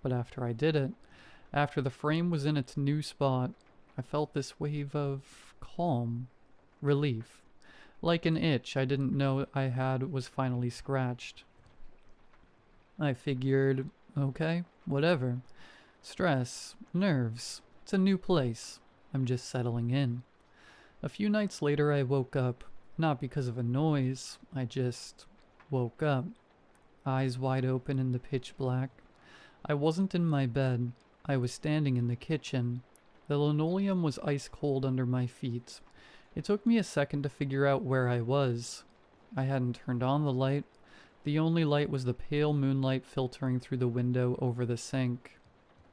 But after I did it, after the frame was in its new spot, I felt this wave of calm, relief. Like an itch I didn't know I had was finally scratched. I figured, okay, whatever. Stress, nerves, it's a new place. I'm just settling in. A few nights later I woke up, not because of a noise, I just woke up, eyes wide open in the pitch black. I wasn't in my bed, I was standing in the kitchen. The linoleum was ice cold under my feet. It took me a second to figure out where I was. I hadn't turned on the light. The only light was the pale moonlight filtering through the window over the sink.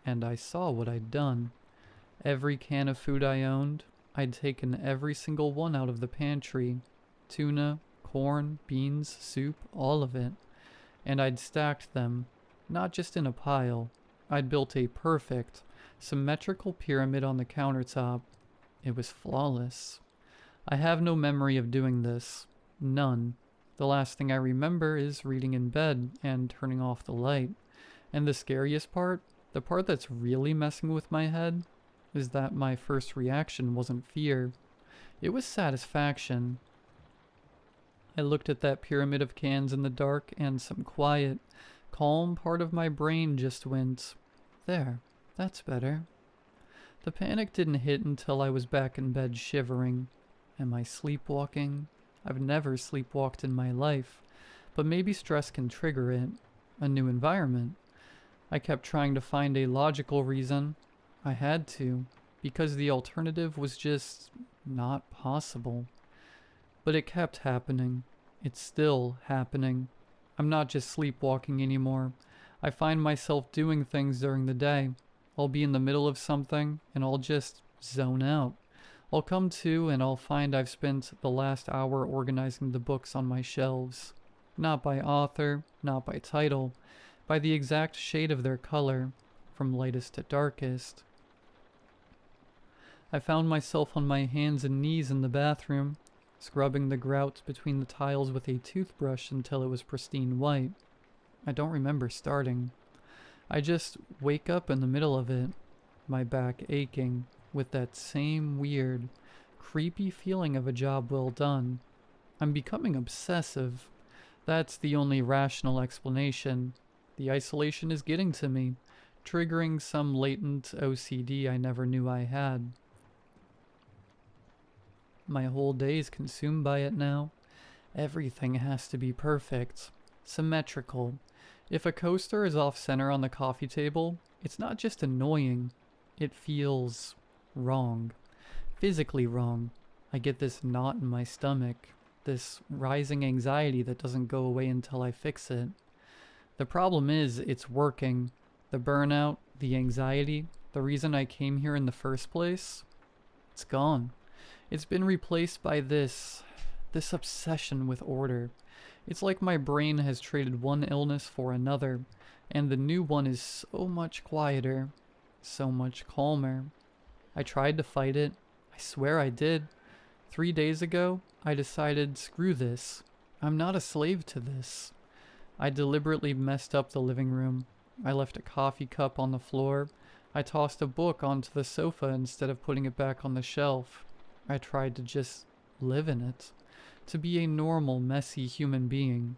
And I saw what I'd done. Every can of food I owned, I'd taken every single one out of the pantry. Tuna, corn, beans, soup, all of it. And I'd stacked them, not just in a pile. I'd built a perfect, symmetrical pyramid on the countertop. It was flawless. I have no memory of doing this. None. The last thing I remember is reading in bed and turning off the light. And the scariest part, the part that's really messing with my head, is that my first reaction wasn't fear. It was satisfaction. I looked at that pyramid of cans in the dark, and some quiet, calm part of my brain just went, there, that's better. The panic didn't hit until I was back in bed shivering. Am I sleepwalking? I've never sleepwalked in my life, but maybe stress can trigger it. A new environment. I kept trying to find a logical reason. I had to, because the alternative was just not possible. But it kept happening. It's still happening. I'm not just sleepwalking anymore. I find myself doing things during the day. I'll be in the middle of something, and I'll just zone out. I'll come to, and I'll find I've spent the last hour organizing the books on my shelves. Not by author, not by title, by the exact shade of their color, from lightest to darkest. I found myself on my hands and knees in the bathroom, scrubbing the grout between the tiles with a toothbrush until it was pristine white. I don't remember starting. I just wake up in the middle of it, my back aching, with that same weird, creepy feeling of a job well done. I'm becoming obsessive. That's the only rational explanation. The isolation is getting to me, triggering some latent OCD I never knew I had. My whole day is consumed by it now. Everything has to be perfect, symmetrical. If a coaster is off center on the coffee table, it's not just annoying, it feels wrong. Physically wrong. I get this knot in my stomach, this rising anxiety that doesn't go away until I fix it. The problem is, it's working. The burnout, the anxiety, the reason I came here in the first place, it's gone. It's been replaced by this obsession with order. It's like my brain has traded one illness for another, and the new one is so much quieter, so much calmer. I tried to fight it. I swear I did. 3 days ago, I decided, screw this. I'm not a slave to this. I deliberately messed up the living room. I left a coffee cup on the floor. I tossed a book onto the sofa instead of putting it back on the shelf. I tried to just live in it. To be a normal, messy human being.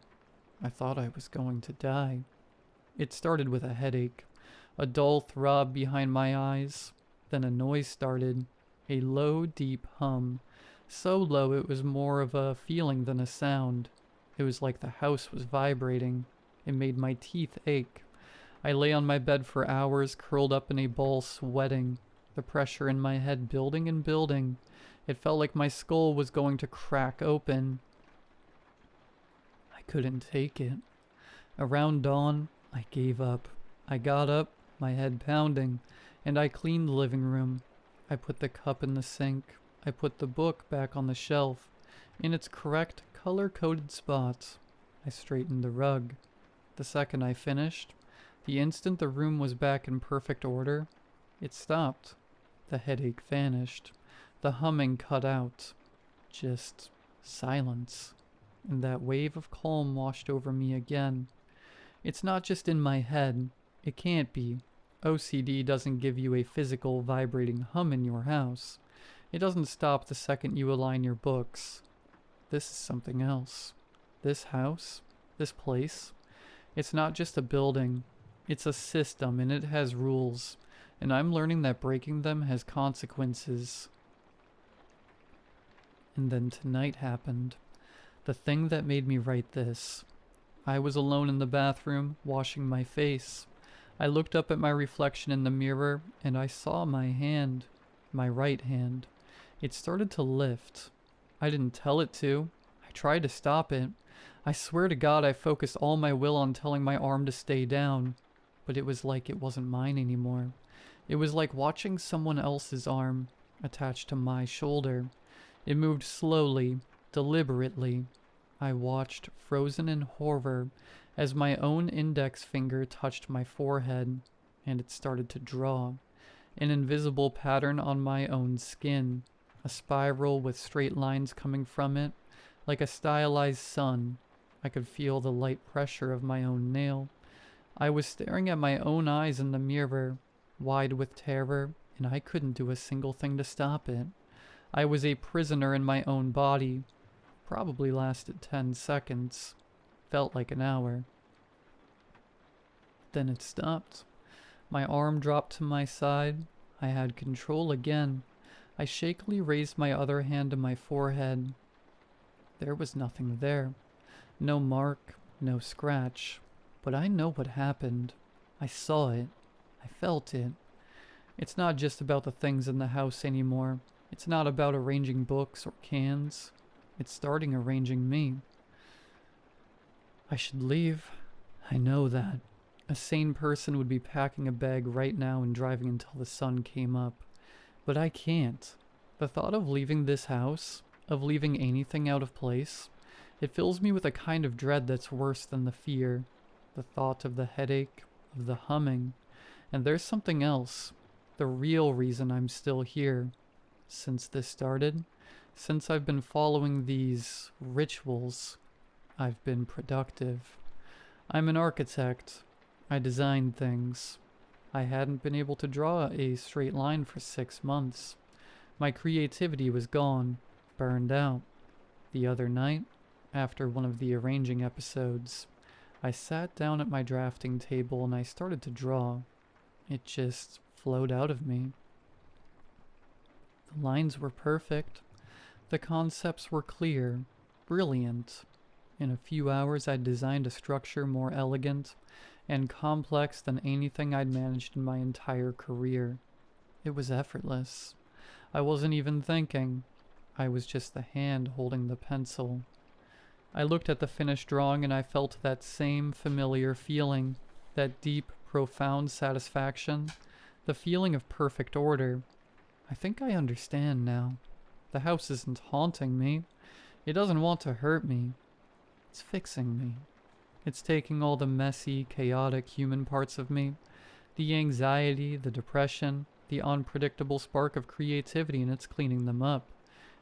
I thought I was going to die. It started with a headache, a dull throb behind my eyes. Then a noise started, a low, deep hum. So low it was more of a feeling than a sound. It was like the house was vibrating. It made my teeth ache. I lay on my bed for hours, curled up in a ball, sweating. The pressure in my head building and building. It felt like my skull was going to crack open. I couldn't take it. Around dawn, I gave up. I got up, my head pounding, and I cleaned the living room. I put the cup in the sink. I put the book back on the shelf, in its correct color-coded spots. I straightened the rug. The second I finished, the instant the room was back in perfect order, it stopped. The headache vanished. The humming cut out. Just silence. And that wave of calm washed over me again. It's not just in my head. It can't be. OCD doesn't give you a physical vibrating hum in your house. It doesn't stop the second you align your books. This is something else. This house, this place, it's not just a building. It's a system, and it has rules. And I'm learning that breaking them has consequences. And then tonight happened. The thing that made me write this. I was alone in the bathroom, washing my face. I looked up at my reflection in the mirror, and I saw my hand. My right hand. It started to lift. I didn't tell it to. I tried to stop it. I swear to God I focused all my will on telling my arm to stay down. But it was like it wasn't mine anymore. It was like watching someone else's arm attached to my shoulder. It moved slowly, deliberately. I watched, frozen in horror, as my own index finger touched my forehead, and it started to draw. An invisible pattern on my own skin, a spiral with straight lines coming from it, like a stylized sun. I could feel the light pressure of my own nail. I was staring at my own eyes in the mirror, wide with terror, and I couldn't do a single thing to stop it. I was a prisoner in my own body. Probably lasted 10 seconds. Felt like an hour. Then it stopped. My arm dropped to my side. I had control again. I shakily raised my other hand to my forehead. There was nothing there. No mark, no scratch. But I know what happened. I saw it. I felt it. It's not just about the things in the house anymore. It's not about arranging books or cans. It's starting arranging me. I should leave. I know that. A sane person would be packing a bag right now and driving until the sun came up. But I can't. The thought of leaving this house, of leaving anything out of place, it fills me with a kind of dread that's worse than the fear. The thought of the headache, of the humming. And there's something else. The real reason I'm still here. Since this started, since I've been following these rituals, I've been productive. I'm an architect. I design things. I hadn't been able to draw a straight line for 6 months. My creativity was gone, burned out. The other night, after one of the arranging episodes, I sat down at my drafting table and I started to draw. It just flowed out of me. The lines were perfect. The concepts were clear, brilliant. In a few hours I'd designed a structure more elegant and complex than anything I'd managed in my entire career. It was effortless. I wasn't even thinking. I was just the hand holding the pencil. I looked at the finished drawing and I felt that same familiar feeling, that deep, profound satisfaction, the feeling of perfect order. I think I understand now. The house isn't haunting me. It doesn't want to hurt me. It's fixing me. It's taking all the messy, chaotic human parts of me, the anxiety, the depression, the unpredictable spark of creativity, and it's cleaning them up.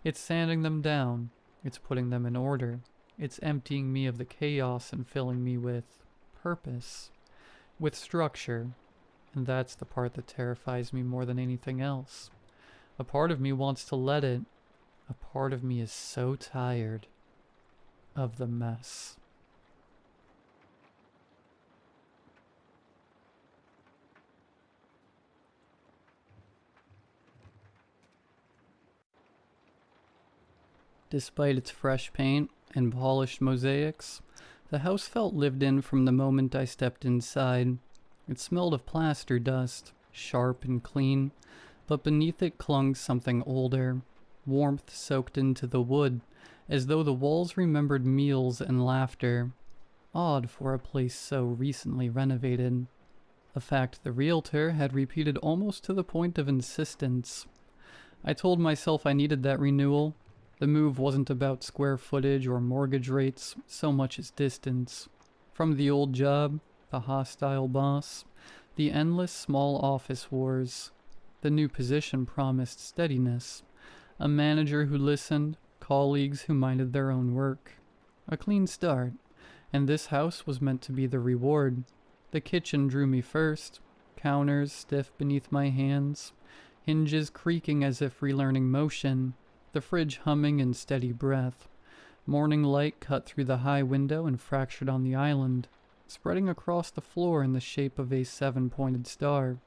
It's sanding them down. It's putting them in order. It's emptying me of the chaos and filling me with purpose, with structure. And that's the part that terrifies me more than anything else. A part of me wants to let it. A part of me is so tired of the mess. Despite its fresh paint and polished mosaics, the house felt lived in from the moment I stepped inside. It smelled of plaster dust, sharp and clean, but beneath it clung something older, warmth soaked into the wood, as though the walls remembered meals and laughter. Odd for a place so recently renovated. A fact the realtor had repeated almost to the point of insistence. I told myself I needed that renewal. The move wasn't about square footage or mortgage rates so much as distance. From the old job, the hostile boss, the endless small office wars. The new position promised steadiness. A manager who listened, colleagues who minded their own work. A clean start, and this house was meant to be the reward. The kitchen drew me first. counters stiff beneath my hands, hinges creaking as if relearning motion, the fridge humming in steady breath. Morning light cut through the high window and fractured on the island, spreading across the floor in the shape of a 7-pointed star.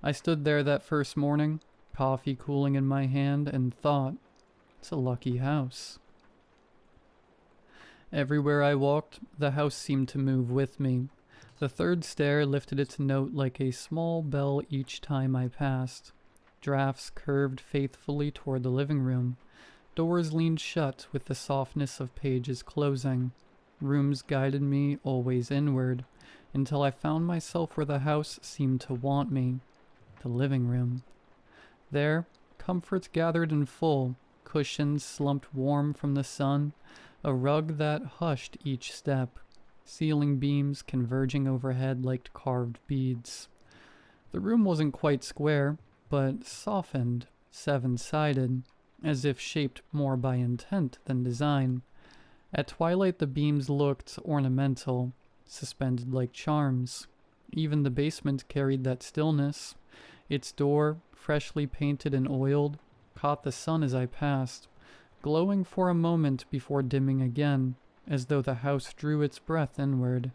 I stood there that first morning, coffee cooling in my hand, and thought, it's a lucky house. Everywhere I walked, the house seemed to move with me. The third stair lifted its note like a small bell each time I passed. Drafts curved faithfully toward the living room. Doors leaned shut with the softness of pages closing. Rooms guided me always inward, until I found myself where the house seemed to want me, the living room. There, comforts gathered in full, cushions slumped warm from the sun, a rug that hushed each step, ceiling beams converging overhead like carved beads. The room wasn't quite square, but softened, 7-sided, as if shaped more by intent than design. At twilight the beams looked ornamental, suspended like charms. Even the basement carried that stillness. Its door, freshly painted and oiled, caught the sun as I passed, glowing for a moment before dimming again, as though the house drew its breath inward.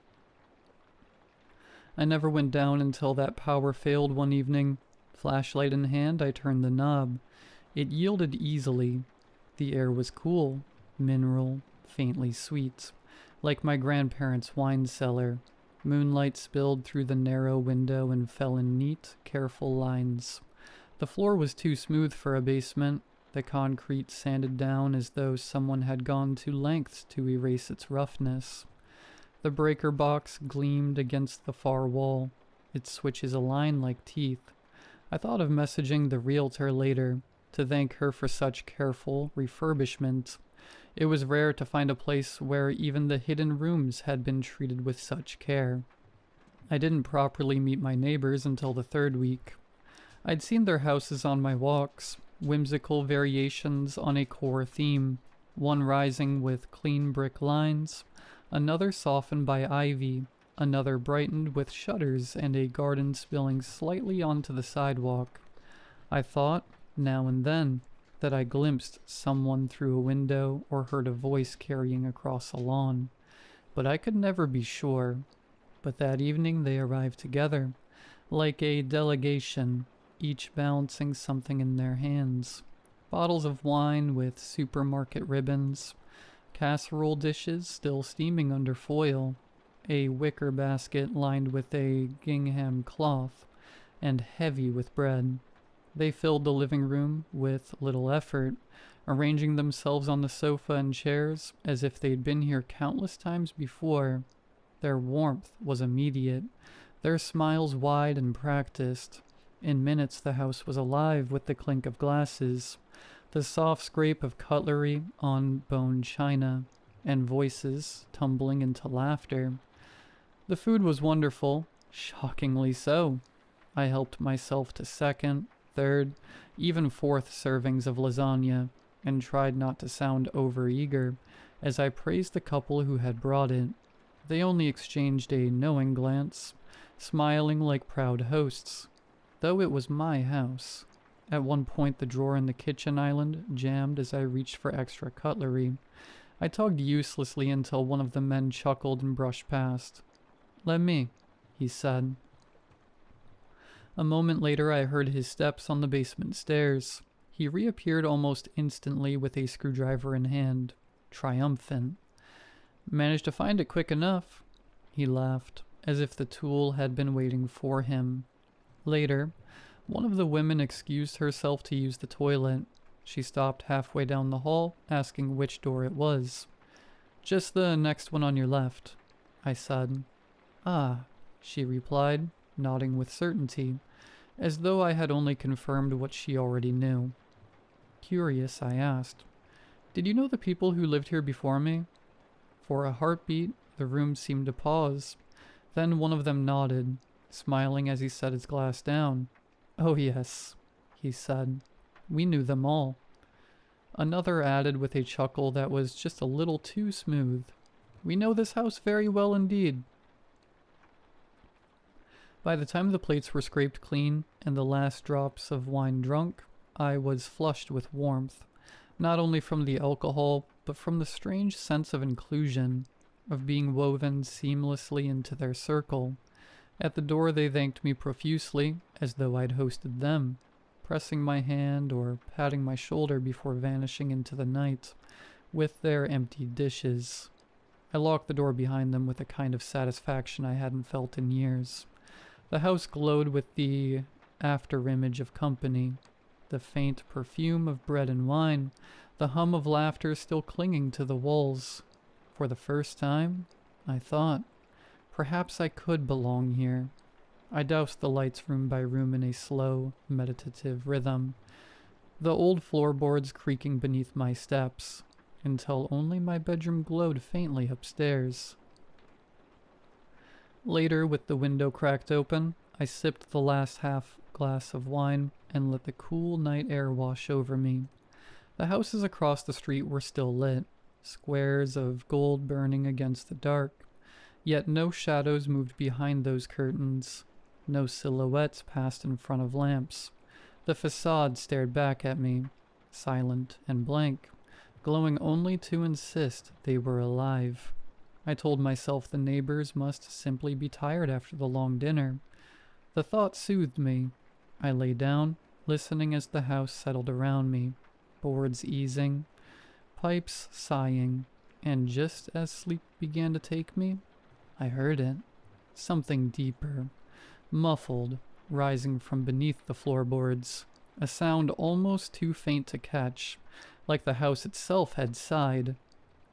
I never went down until that power failed one evening. Flashlight in hand, I turned the knob. It yielded easily. The air was cool, mineral, faintly sweet, like my grandparents' wine cellar. Moonlight spilled through the narrow window and fell in neat, careful lines. The floor was too smooth for a basement. The concrete sanded down as though someone had gone to lengths to erase its roughness. The breaker box gleamed against the far wall, its switches aligned like teeth. I thought of messaging the realtor later, to thank her for such careful refurbishment. It was rare to find a place where even the hidden rooms had been treated with such care. I didn't properly meet my neighbors until the third week. I'd seen their houses on my walks, whimsical variations on a core theme, one rising with clean brick lines, another softened by ivy, another brightened with shutters and a garden spilling slightly onto the sidewalk. I thought, now and then, that I glimpsed someone through a window or heard a voice carrying across a lawn, but I could never be sure. But that evening they arrived together, like a delegation, each balancing something in their hands. Bottles of wine with supermarket ribbons, casserole dishes still steaming under foil, a wicker basket lined with a gingham cloth, and heavy with bread. They filled the living room with little effort, arranging themselves on the sofa and chairs as if they'd been here countless times before. Their warmth was immediate, their smiles wide and practiced. In minutes the house was alive with the clink of glasses, the soft scrape of cutlery on bone china, and voices tumbling into laughter. The food was wonderful, shockingly so. I helped myself to second, third, even fourth servings of lasagna, and tried not to sound over-eager as I praised the couple who had brought it. They only exchanged a knowing glance, smiling like proud hosts, though it was my house. At one point the drawer in the kitchen island jammed as I reached for extra cutlery. I tugged uselessly until one of the men chuckled and brushed past. "Let me," he said. A moment later I heard his steps on the basement stairs. He reappeared almost instantly with a screwdriver in hand, triumphant. "Managed to find it quick enough," he laughed, as if the tool had been waiting for him. Later, one of the women excused herself to use the toilet. She stopped halfway down the hall, asking which door it was. "Just the next one on your left," I said. "Ah," she replied, nodding with certainty, as though I had only confirmed what she already knew. Curious, I asked, "Did you know the people who lived here before me?" For a heartbeat, the room seemed to pause. Then one of them nodded, smiling as he set his glass down. "Oh yes," he said. "We knew them all." Another added with a chuckle that was just a little too smooth. "We know this house very well indeed." By the time the plates were scraped clean and the last drops of wine drunk, I was flushed with warmth, not only from the alcohol, but from the strange sense of inclusion, of being woven seamlessly into their circle. At the door they thanked me profusely, as though I'd hosted them, pressing my hand or patting my shoulder before vanishing into the night, with their empty dishes. I locked the door behind them with a kind of satisfaction I hadn't felt in years. The house glowed with the after-image of company, the faint perfume of bread and wine, the hum of laughter still clinging to the walls. For the first time, I thought, perhaps I could belong here. I doused the lights room by room in a slow, meditative rhythm, the old floorboards creaking beneath my steps, until only my bedroom glowed faintly upstairs. Later, with the window cracked open, I sipped the last half glass of wine and let the cool night air wash over me. The houses across the street were still lit, squares of gold burning against the dark, yet no shadows moved behind those curtains. No silhouettes passed in front of lamps. The facade stared back at me, silent and blank, glowing only to insist they were alive. I told myself the neighbors must simply be tired after the long dinner. The thought soothed me. I lay down, listening as the house settled around me, boards easing, pipes sighing, and just as sleep began to take me, I heard it. Something deeper, muffled, rising from beneath the floorboards, a sound almost too faint to catch, like the house itself had sighed.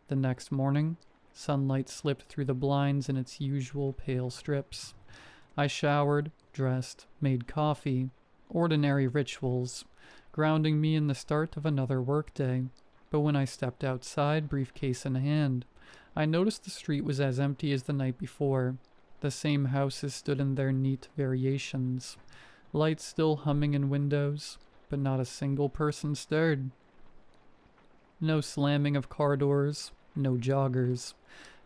The next morning, sunlight slipped through the blinds in its usual pale strips. I showered, dressed, made coffee, ordinary rituals, grounding me in the start of another workday. But when I stepped outside, briefcase in hand, I noticed the street was as empty as the night before. The same houses stood in their neat variations, lights still humming in windows, but not a single person stirred. No slamming of car doors, no joggers,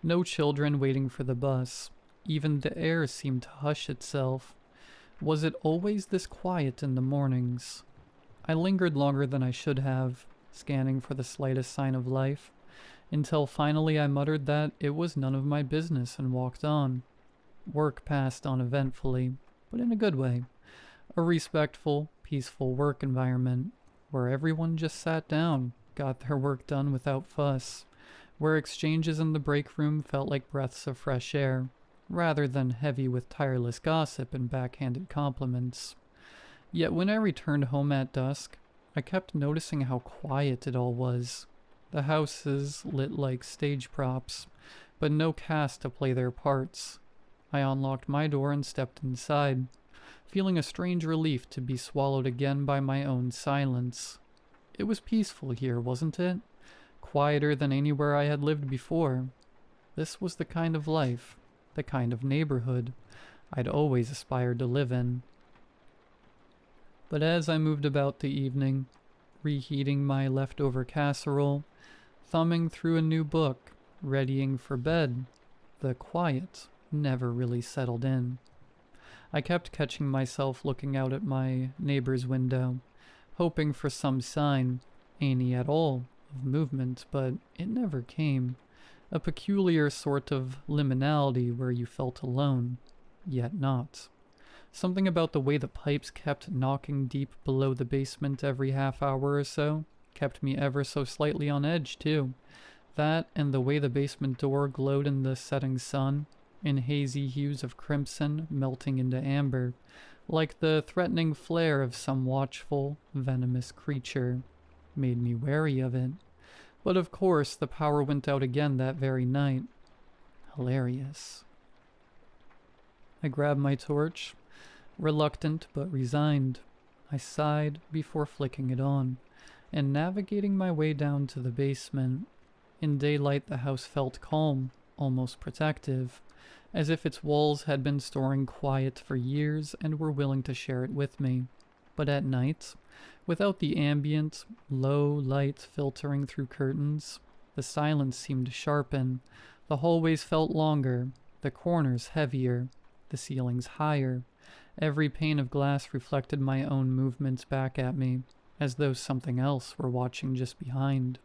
no children waiting for the bus. Even the air seemed to hush itself. Was it always this quiet in the mornings? I lingered longer than I should have, scanning for the slightest sign of life, until finally I muttered that it was none of my business and walked on. Work passed on eventfully, but in a good way. A respectful, peaceful work environment, where everyone just sat down, got their work done without fuss, where exchanges in the break room felt like breaths of fresh air, rather than heavy with tireless gossip and backhanded compliments. Yet when I returned home at dusk, I kept noticing how quiet it all was. The houses lit like stage props, but no cast to play their parts. I unlocked my door and stepped inside, feeling a strange relief to be swallowed again by my own silence. It was peaceful here, wasn't it? Quieter than anywhere I had lived before. This was the kind of life, the kind of neighborhood I'd always aspired to live in. But as I moved about the evening, reheating my leftover casserole, thumbing through a new book, readying for bed, the quiet never really settled in. I kept catching myself looking out at my neighbor's window, hoping for some sign, any at all, of movement, but it never came. A peculiar sort of liminality where you felt alone, yet not. Something about the way the pipes kept knocking deep below the basement every half hour or so kept me ever so slightly on edge, too. That and the way the basement door glowed in the setting sun, in hazy hues of crimson melting into amber, like the threatening flare of some watchful, venomous creature, made me wary of it. But of course, the power went out again that very night. Hilarious. I grabbed my torch, reluctant but resigned. I sighed before flicking it on, and navigating my way down to the basement. In daylight, the house felt calm, almost protective, as if its walls had been storing quiet for years and were willing to share it with me. But at night, without the ambient, low light filtering through curtains, the silence seemed to sharpen. The hallways felt longer, the corners heavier, the ceilings higher, Every pane of glass reflected my own movements back at me, as though something else were watching just behind.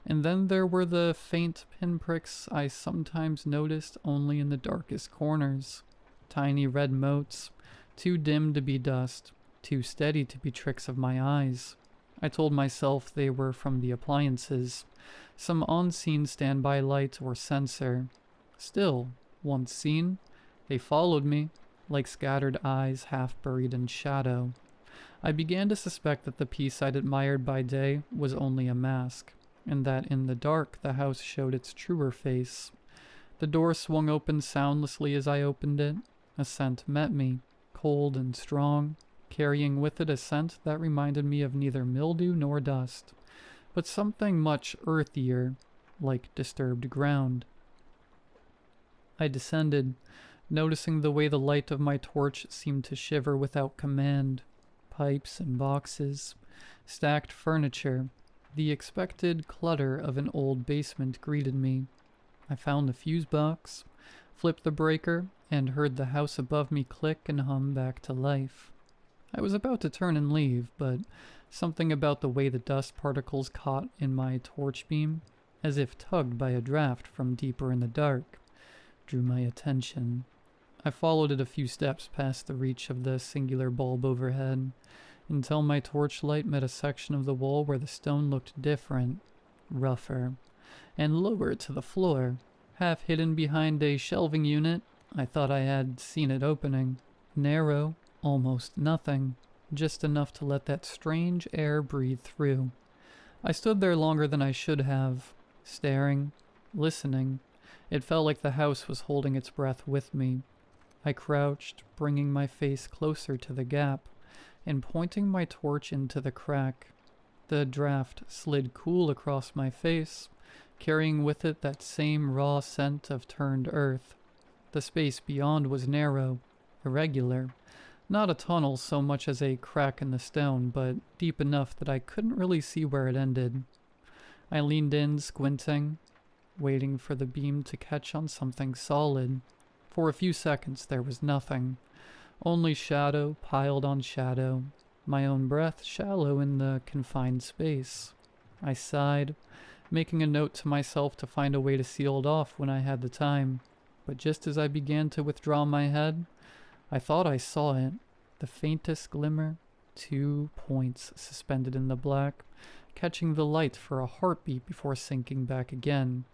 And then there were the faint pinpricks I sometimes noticed only in the darkest corners. Tiny red motes, too dim to be dust, too steady to be tricks of my eyes. I told myself they were from the appliances, some unseen standby light or sensor. Still, once seen, they followed me, like scattered eyes half buried in shadow. I began to suspect that the piece I'd admired by day was only a mask, and that in the dark the house showed its truer face. The door swung open soundlessly as I opened it. A scent met me, cold and strong, carrying with it a scent that reminded me of neither mildew nor dust, but something much earthier, like disturbed ground. I descended, noticing the way the light of my torch seemed to shiver without command. Pipes and boxes, stacked furniture, the expected clutter of an old basement greeted me. I found the fuse box, flipped the breaker, and heard the house above me click and hum back to life. I was about to turn and leave, but something about the way the dust particles caught in my torch beam, as if tugged by a draft from deeper in the dark, drew my attention. I followed it a few steps past the reach of the singular bulb overhead, until my torchlight met a section of the wall where the stone looked different, rougher, and lower to the floor. Half hidden behind a shelving unit, I thought I had seen it opening. Narrow, almost nothing, just enough to let that strange air breathe through. I stood there longer than I should have, staring, listening. It felt like the house was holding its breath with me. I crouched, bringing my face closer to the gap, and pointing my torch into the crack. The draft slid cool across my face, carrying with it that same raw scent of turned earth. The space beyond was narrow, irregular, not a tunnel so much as a crack in the stone, but deep enough that I couldn't really see where it ended. I leaned in, squinting, waiting for the beam to catch on something solid. For a few seconds there was nothing, only shadow piled on shadow, my own breath shallow in the confined space. I sighed, making a note to myself to find a way to seal it off when I had the time. But just as I began to withdraw my head, I thought I saw it, the faintest glimmer, 2 points suspended in the black, catching the light for a heartbeat before sinking back again.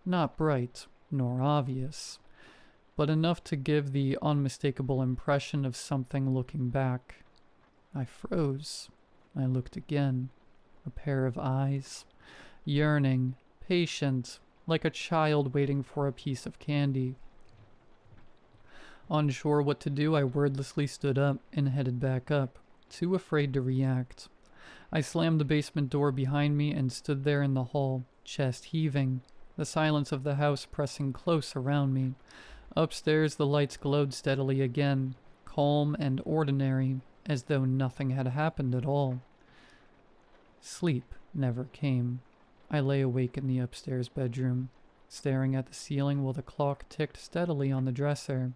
Not bright, nor obvious, but enough to give the unmistakable impression of something looking back. I froze. I looked again. A pair of eyes, yearning, patient, like a child waiting for a piece of candy. Unsure what to do, I wordlessly stood up and headed back up, too afraid to react. I slammed the basement door behind me and stood there in the hall, chest heaving, the silence of the house pressing close around me. Upstairs the lights glowed steadily again, calm and ordinary, as though nothing had happened at all. Sleep never came. I lay awake in the upstairs bedroom, staring at the ceiling while the clock ticked steadily on the dresser.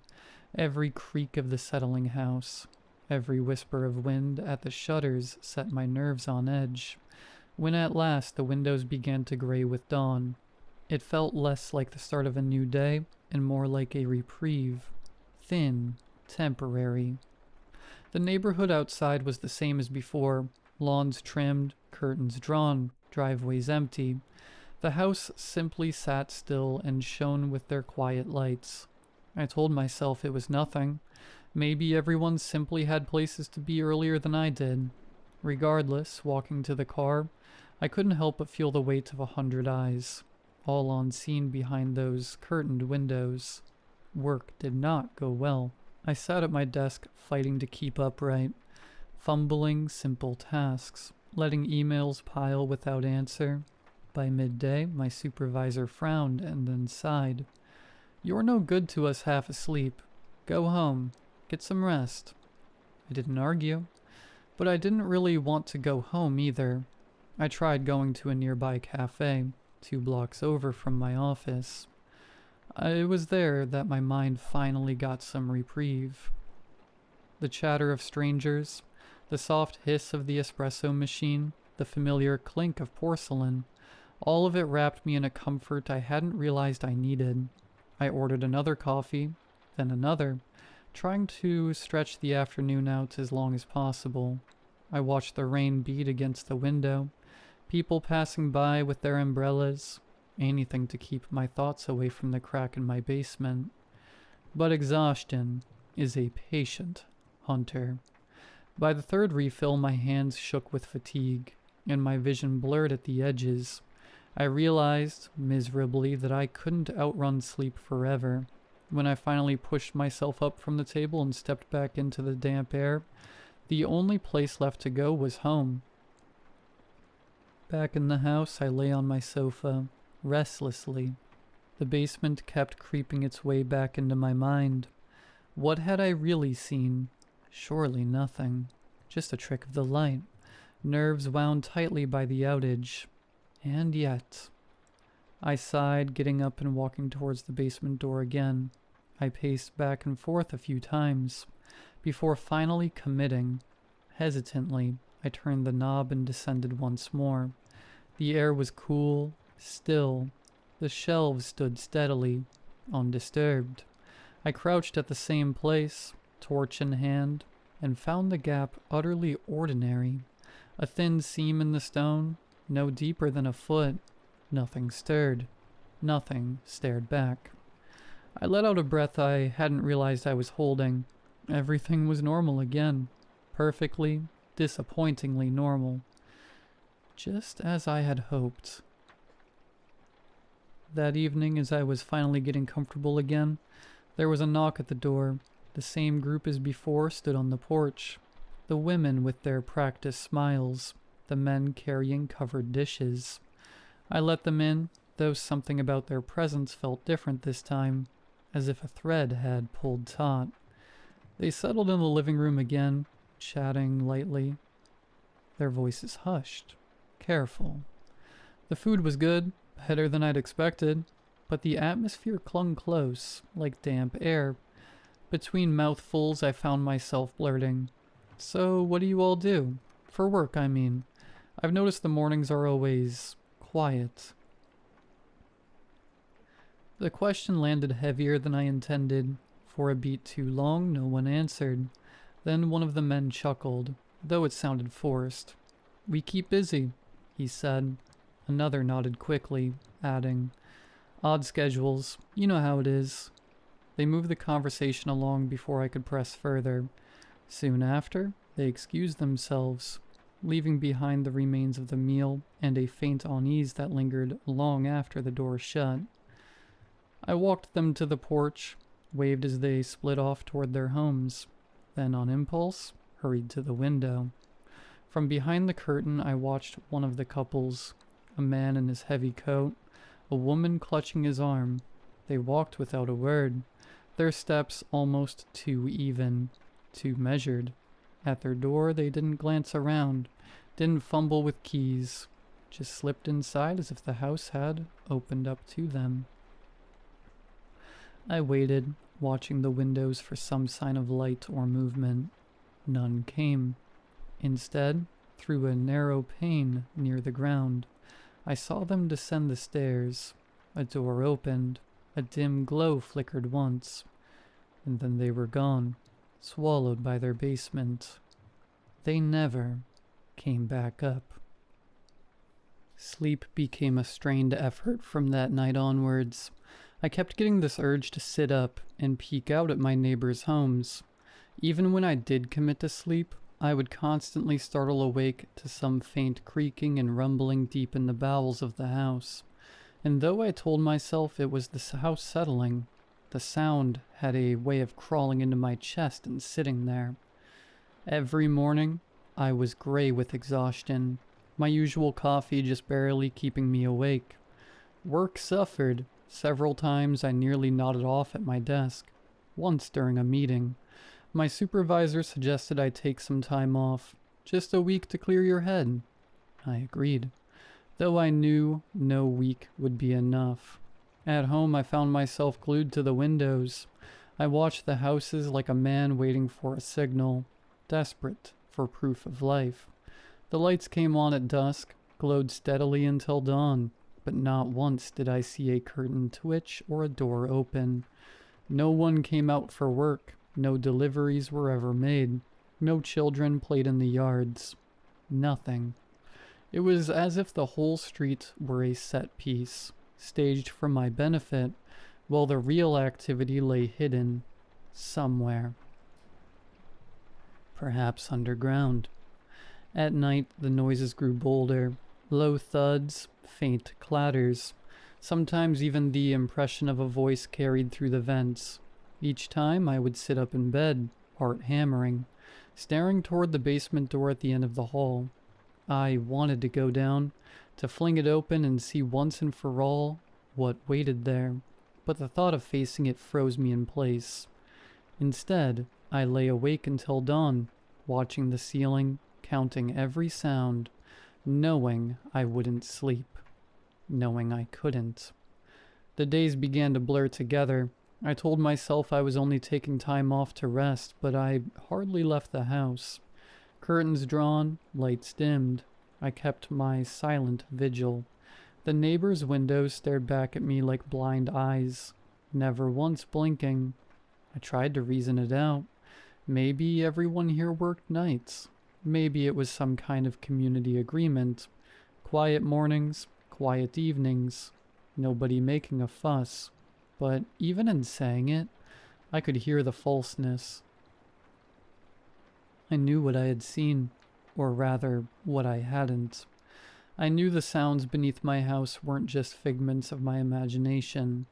Every creak of the settling house, every whisper of wind at the shutters set my nerves on edge. When at last the windows began to gray with dawn, it felt less like the start of a new day and more like a reprieve, thin, temporary. The neighborhood outside was the same as before, lawns trimmed, curtains drawn, driveways empty. The house simply sat still and shone with their quiet lights. I told myself it was nothing. Maybe everyone simply had places to be earlier than I did. Regardless, walking to the car, I couldn't help but feel the weight of 100 eyes, all unseen behind those curtained windows. Work did not go well. I sat at my desk fighting to keep upright, fumbling simple tasks, letting emails pile without answer. By midday, my supervisor frowned and then sighed. "You're no good to us half asleep. Go home. Get some rest." I didn't argue, but I didn't really want to go home either. I tried going to a nearby cafe, 2 blocks over from my office. It was there that my mind finally got some reprieve. the chatter of strangers, the soft hiss of the espresso machine, the familiar clink of porcelain. All of it wrapped me in a comfort I hadn't realized I needed. I ordered another coffee, then another, trying to stretch the afternoon out as long as possible. I watched the rain beat against the window, people passing by with their umbrellas, anything to keep my thoughts away from the crack in my basement. But exhaustion is a patient hunter. By the third refill, my hands shook with fatigue, and my vision blurred at the edges. I realized, miserably, that I couldn't outrun sleep forever. When I finally pushed myself up from the table and stepped back into the damp air, the only place left to go was home. Back in the house, I lay on my sofa, restlessly. The basement kept creeping its way back into my mind. What had I really seen? Surely nothing. Just a trick of the light. Nerves wound tightly by the outage. And yet... I sighed, getting up and walking towards the basement door again. I paced back and forth a few times, before finally committing. Hesitantly, I turned the knob and descended once more. The air was cool, still. The shelves stood steadily, undisturbed. I crouched at the same place, torch in hand, and found the gap utterly ordinary. A thin seam in the stone, no deeper than a foot. Nothing stirred. Nothing stared back. I let out a breath I hadn't realized I was holding. Everything was normal again. Perfectly, disappointingly normal. Just as I had hoped. That evening, as I was finally getting comfortable again, there was a knock at the door. The same group as before stood on the porch. The women with their practiced smiles, the men carrying covered dishes. I let them in, though something about their presence felt different this time, as if a thread had pulled taut. They settled in the living room again, chatting lightly. Their voices hushed, careful. The food was good, better than I'd expected, but the atmosphere clung close, like damp air. Between mouthfuls, I found myself blurting, "So, what do you all do? For work, I mean. I've noticed the mornings are always quiet." The question landed heavier than I intended. For a beat too long, no one answered. Then one of the men chuckled, though it sounded forced. "We keep busy," he said. Another nodded quickly, adding, "Odd schedules, you know how it is." They moved the conversation along before I could press further. Soon after, they excused themselves, leaving behind the remains of the meal and a faint unease that lingered long after the door shut. I walked them to the porch, waved as they split off toward their homes, then on impulse, hurried to the window. From behind the curtain, I watched one of the couples, a man in his heavy coat, a woman clutching his arm. They walked without a word, their steps almost too even, too measured. At their door, they didn't glance around, didn't fumble with keys, just slipped inside as if the house had opened up to them. I waited, watching the windows for some sign of light or movement. None came. Instead, through a narrow pane near the ground, I saw them descend the stairs. A door opened. A dim glow flickered once, and then they were gone, swallowed by their basement. They never came back up. Sleep became a strained effort from that night onwards. I kept getting this urge to sit up and peek out at my neighbors' homes. Even when I did commit to sleep, I would constantly startle awake to some faint creaking and rumbling deep in the bowels of the house. And though I told myself it was the house settling, the sound had a way of crawling into my chest and sitting there. Every morning, I was gray with exhaustion, my usual coffee just barely keeping me awake. Work suffered. Several times I nearly nodded off at my desk. Once during a meeting, my supervisor suggested I take some time off, just a week to clear your head. I agreed, though I knew no week would be enough. At home, I found myself glued to the windows. I watched the houses like a man waiting for a signal, desperate for proof of life. The lights came on at dusk, glowed steadily until dawn, but not once did I see a curtain twitch or a door open. No one came out for work, no deliveries were ever made, no children played in the yards. Nothing. It was as if the whole street were a set piece, staged for my benefit, while the real activity lay hidden somewhere. Perhaps underground. At night, the noises grew bolder, low thuds, faint clatters, sometimes even the impression of a voice carried through the vents. Each time I would sit up in bed, heart hammering, staring toward the basement door at the end of the hall. I wanted to go down, to fling it open and see once and for all what waited there, but the thought of facing it froze me in place. Instead, I lay awake until dawn, watching the ceiling, counting every sound, knowing I wouldn't sleep, knowing I couldn't. The days began to blur together. I told myself I was only taking time off to rest, but I hardly left the house. Curtains drawn, lights dimmed. I kept my silent vigil. The neighbor's windows stared back at me like blind eyes, never once blinking. I tried to reason it out. Maybe everyone here worked nights. Maybe it was some kind of community agreement. Quiet mornings, quiet evenings, nobody making a fuss. But even in saying it, I could hear the falseness. I knew what I had seen, or rather, what I hadn't. I knew the sounds beneath my house weren't just figments of my imagination.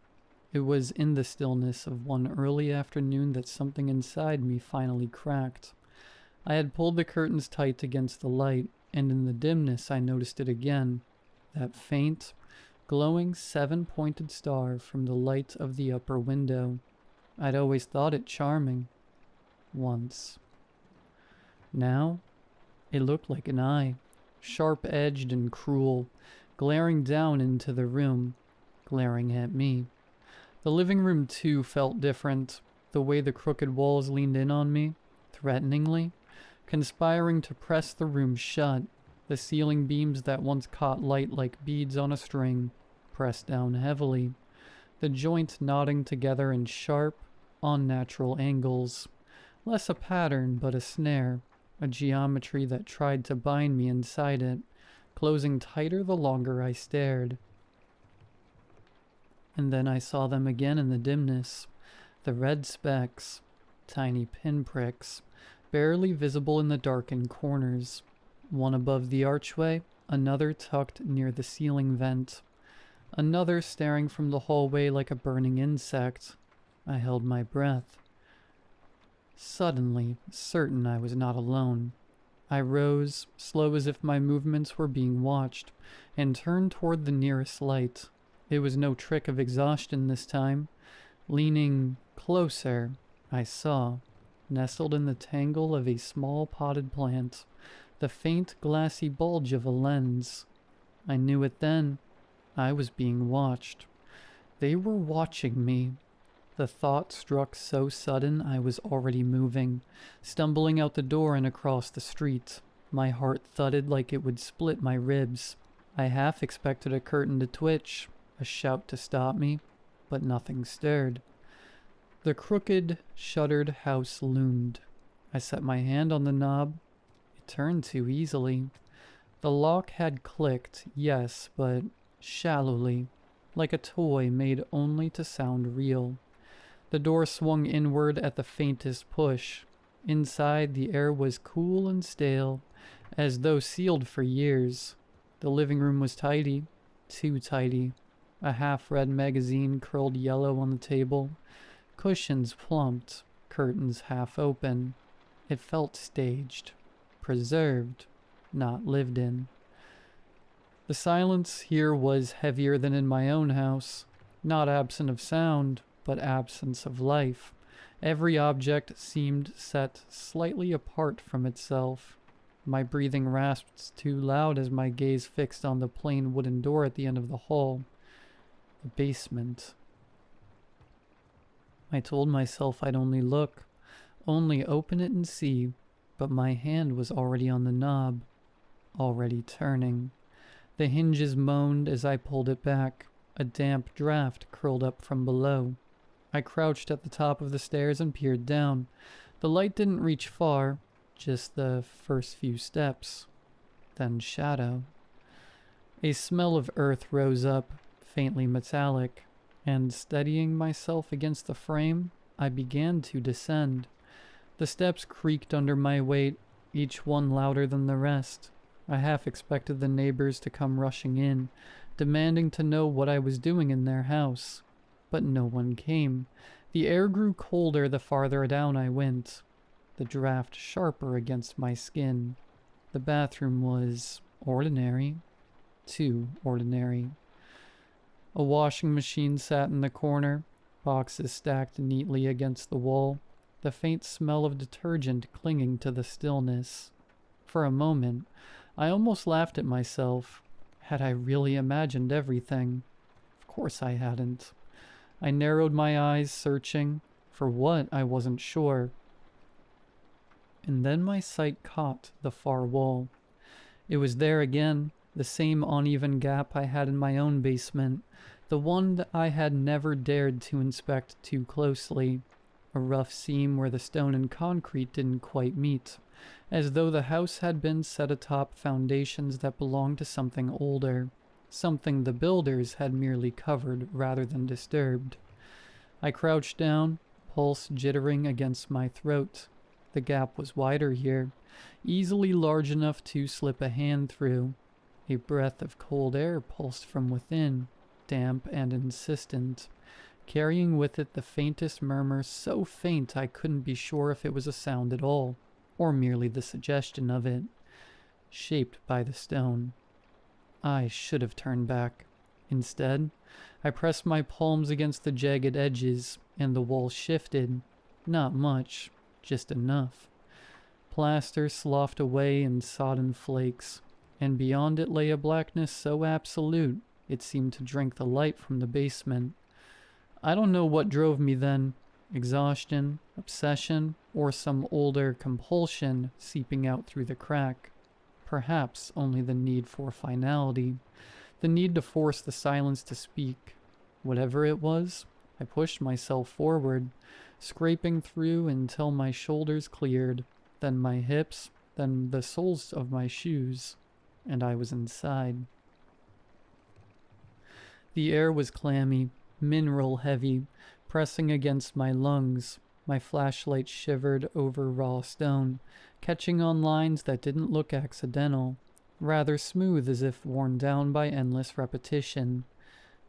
It was in the stillness of one early afternoon that something inside me finally cracked. I had pulled the curtains tight against the light, and in the dimness I noticed it again, that faint, glowing seven-pointed star from the light of the upper window. I'd always thought it charming. Once. Now, it looked like an eye, sharp-edged and cruel, glaring down into the room, glaring at me. The living room, too, felt different, the way the crooked walls leaned in on me, threateningly, conspiring to press the room shut. The ceiling beams that once caught light like beads on a string pressed down heavily, the joints knotting together in sharp, unnatural angles. Less a pattern, but a snare, a geometry that tried to bind me inside it, closing tighter the longer I stared. And then I saw them again in the dimness, the red specks, tiny pinpricks, barely visible in the darkened corners. One above the archway, another tucked near the ceiling vent, another staring from the hallway like a burning insect. I held my breath. Suddenly, certain I was not alone, I rose, slow as if my movements were being watched, and turned toward the nearest light. It was no trick of exhaustion this time. Leaning closer, I saw, nestled in the tangle of a small potted plant, the faint glassy bulge of a lens. I knew it then. I was being watched. They were watching me. The thought struck so sudden I was already moving, stumbling out the door and across the street. My heart thudded like it would split my ribs. I half expected a curtain to twitch, a shout to stop me, but nothing stirred. The crooked, shuttered house loomed. I set my hand on the knob. It turned too easily. The lock had clicked, yes, but shallowly, like a toy made only to sound real. The door swung inward at the faintest push. Inside, the air was cool and stale, as though sealed for years. The living room was tidy, too tidy. A half-read magazine curled yellow on the table, cushions plumped, curtains half open. It felt staged, preserved, not lived in. The silence here was heavier than in my own house, not absent of sound, but absence of life. Every object seemed set slightly apart from itself. My breathing rasped too loud as my gaze fixed on the plain wooden door at the end of the hall. The basement. I told myself I'd only look, only open it and see, but my hand was already on the knob, already turning. The hinges moaned as I pulled it back. A damp draft curled up from below. I crouched at the top of the stairs and peered down. The light didn't reach far, just the first few steps. Then shadow. A smell of earth rose up, faintly metallic, and steadying myself against the frame, I began to descend. The steps creaked under my weight, each one louder than the rest. I half expected the neighbors to come rushing in, demanding to know what I was doing in their house. But no one came. The air grew colder the farther down I went, the draft sharper against my skin. The bathroom was ordinary, too ordinary. A washing machine sat in the corner, boxes stacked neatly against the wall, the faint smell of detergent clinging to the stillness. For a moment, I almost laughed at myself. Had I really imagined everything? Of course I hadn't. I narrowed my eyes, searching. For what, I wasn't sure. And then my sight caught the far wall. It was there again, the same uneven gap I had in my own basement, the one that I had never dared to inspect too closely. A rough seam where the stone and concrete didn't quite meet, as though the house had been set atop foundations that belonged to something older, something the builders had merely covered rather than disturbed. I crouched down, pulse jittering against my throat. The gap was wider here, easily large enough to slip a hand through. A breath of cold air pulsed from within, damp and insistent, carrying with it the faintest murmur, so faint I couldn't be sure if it was a sound at all, or merely the suggestion of it, shaped by the stone. I should have turned back. Instead, I pressed my palms against the jagged edges, and the wall shifted. Not much, just enough. Plaster sloughed away in sodden flakes, and beyond it lay a blackness so absolute it seemed to drink the light from the basement. I don't know what drove me then, exhaustion, obsession, or some older compulsion seeping out through the crack. Perhaps only the need for finality, the need to force the silence to speak. Whatever it was, I pushed myself forward, scraping through until my shoulders cleared, then my hips, then the soles of my shoes, and I was inside. The air was clammy, mineral heavy, pressing against my lungs. My flashlight shivered over raw stone, catching on lines that didn't look accidental, rather smooth as if worn down by endless repetition.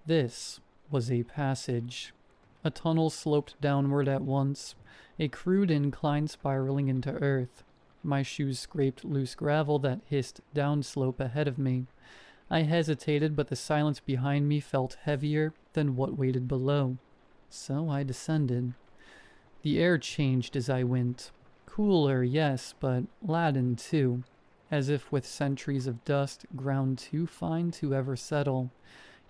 This was a passage. A tunnel sloped downward at once, a crude incline spiraling into earth. My shoes scraped loose gravel that hissed downslope ahead of me. I hesitated, but the silence behind me felt heavier than what waited below. So I descended. The air changed as I went. Cooler, yes, but laden too, as if with centuries of dust ground too fine to ever settle.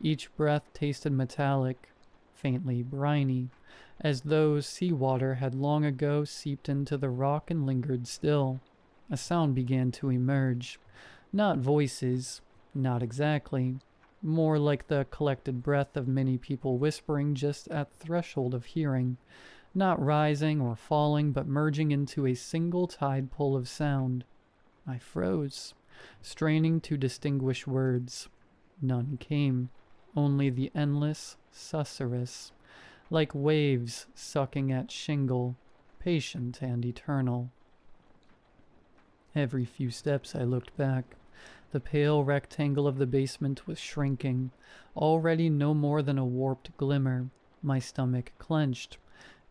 Each breath tasted metallic, faintly briny, as though seawater had long ago seeped into the rock and lingered still. A sound began to emerge. Not voices, not exactly. More like the collected breath of many people whispering just at the threshold of hearing, not rising or falling, but merging into a single tide pull of sound. I froze, straining to distinguish words. None came, only the endless susurrus, like waves sucking at shingle, patient and eternal. Every few steps I looked back. The pale rectangle of the basement was shrinking, already no more than a warped glimmer. My stomach clenched.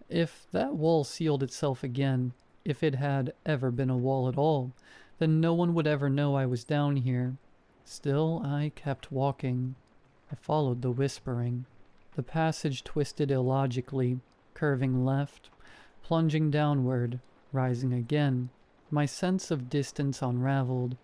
If that wall sealed itself again, if it had ever been a wall at all, then no one would ever know I was down here. Still, I kept walking. I followed the whispering. The passage twisted illogically, curving left, plunging downward, rising again. My sense of distance unraveled.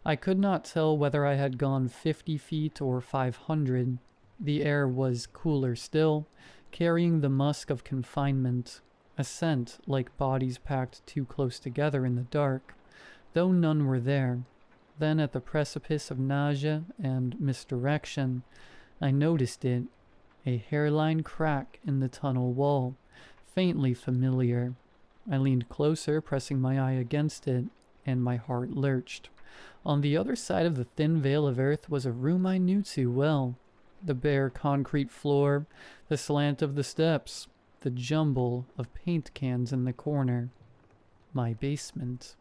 I could not tell whether I had gone 50 feet or 500. The air was cooler still, carrying the musk of confinement, a scent like bodies packed too close together in the dark, though none were there. Then at the precipice of nausea and misdirection, I noticed it, a hairline crack in the tunnel wall, faintly familiar. I leaned closer, pressing my eye against it, and my heart lurched. On the other side of the thin veil of earth was a room I knew too well. The bare concrete floor, the slant of the steps, the jumble of paint cans in the corner. My basement.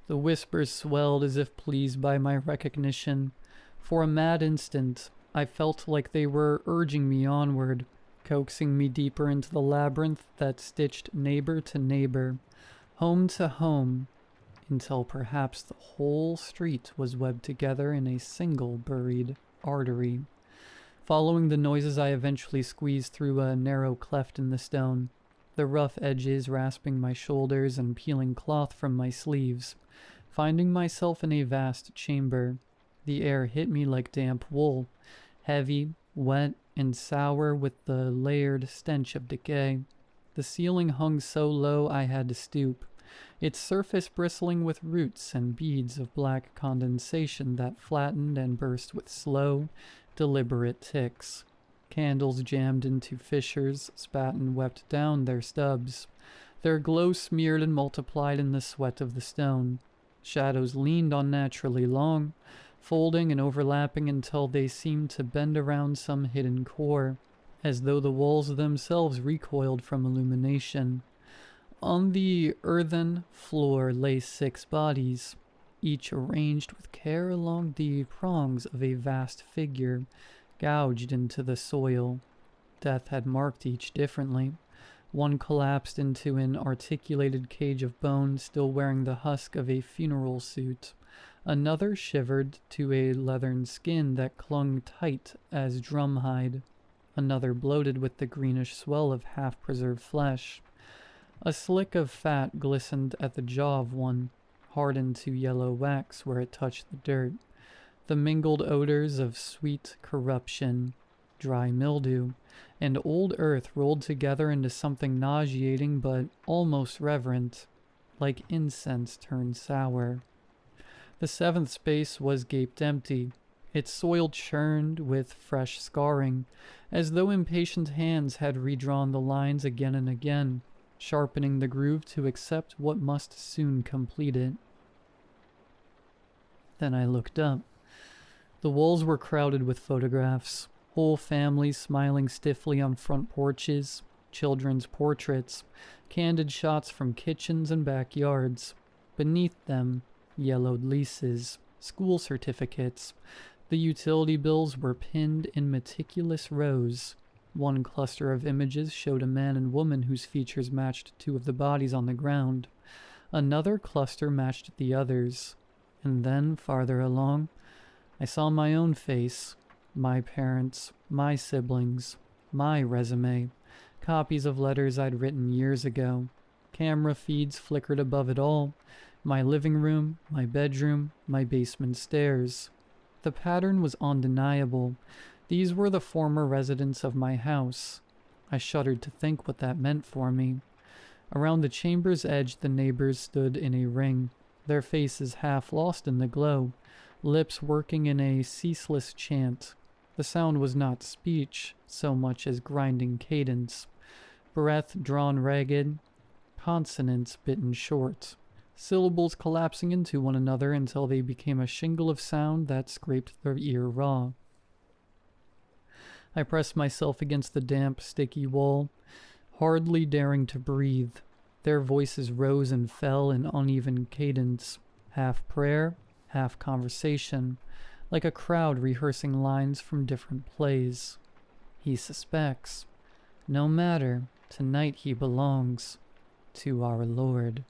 The whispers swelled as if pleased by my recognition. For a mad instant, I felt like they were urging me onward, coaxing me deeper into the labyrinth that stitched neighbor to neighbor, home to home, until perhaps the whole street was webbed together in a single buried artery. Following the noises, I eventually squeezed through a narrow cleft in the stone, the rough edges rasping my shoulders and peeling cloth from my sleeves, finding myself in a vast chamber. The air hit me like damp wool, heavy, wet, and sour with the layered stench of decay. The ceiling hung so low I had to stoop, its surface bristling with roots and beads of black condensation that flattened and burst with slow, deliberate ticks. Candles jammed into fissures spat and wept down their stubs, their glow smeared and multiplied in the sweat of the stone. Shadows leaned unnaturally long, folding and overlapping until they seemed to bend around some hidden core, as though the walls themselves recoiled from illumination. On the earthen floor lay 6 bodies, each arranged with care along the prongs of a vast figure, gouged into the soil. Death had marked each differently. One collapsed into an articulated cage of bone, still wearing the husk of a funeral suit. Another shivered to a leathern skin that clung tight as drumhide. Another bloated with the greenish swell of half-preserved flesh. A slick of fat glistened at the jaw of one, hardened to yellow wax where it touched the dirt. The mingled odors of sweet corruption, dry mildew, and old earth rolled together into something nauseating but almost reverent, like incense turned sour. The 7th space was gaped empty, its soil churned with fresh scarring, as though impatient hands had redrawn the lines again and again, sharpening the groove to accept what must soon complete it. Then I looked up. The walls were crowded with photographs, whole families smiling stiffly on front porches, children's portraits, candid shots from kitchens and backyards. Beneath them, yellowed leases, school certificates. The utility bills were pinned in meticulous rows. One cluster of images showed a man and woman whose features matched 2 of the bodies on the ground. Another cluster matched the others. And then, farther along, I saw my own face, my parents, my siblings, my resume, copies of letters I'd written years ago. Camera feeds flickered above it all. My living room, my bedroom, my basement stairs. The pattern was undeniable. These were the former residents of my house. I shuddered to think what that meant for me. Around the chamber's edge the neighbors stood in a ring, their faces half lost in the glow, lips working in a ceaseless chant. The sound was not speech so much as grinding cadence, breath drawn ragged, consonants bitten short, syllables collapsing into one another until they became a shingle of sound that scraped their ear raw. I pressed myself against the damp, sticky wall, hardly daring to breathe. Their voices rose and fell in uneven cadence, half prayer, half conversation, like a crowd rehearsing lines from different plays. He suspects. No matter, tonight he belongs to our Lord.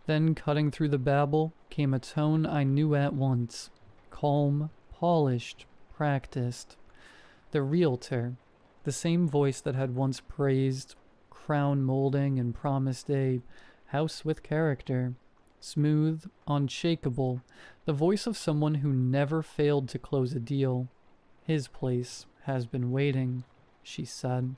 Then, cutting through the babble, came a tone I knew at once, calm, polished, practiced. The realtor, the same voice that had once praised crown molding and promised a house with character. Smooth, unshakable, the voice of someone who never failed to close a deal. His place has been waiting. she said,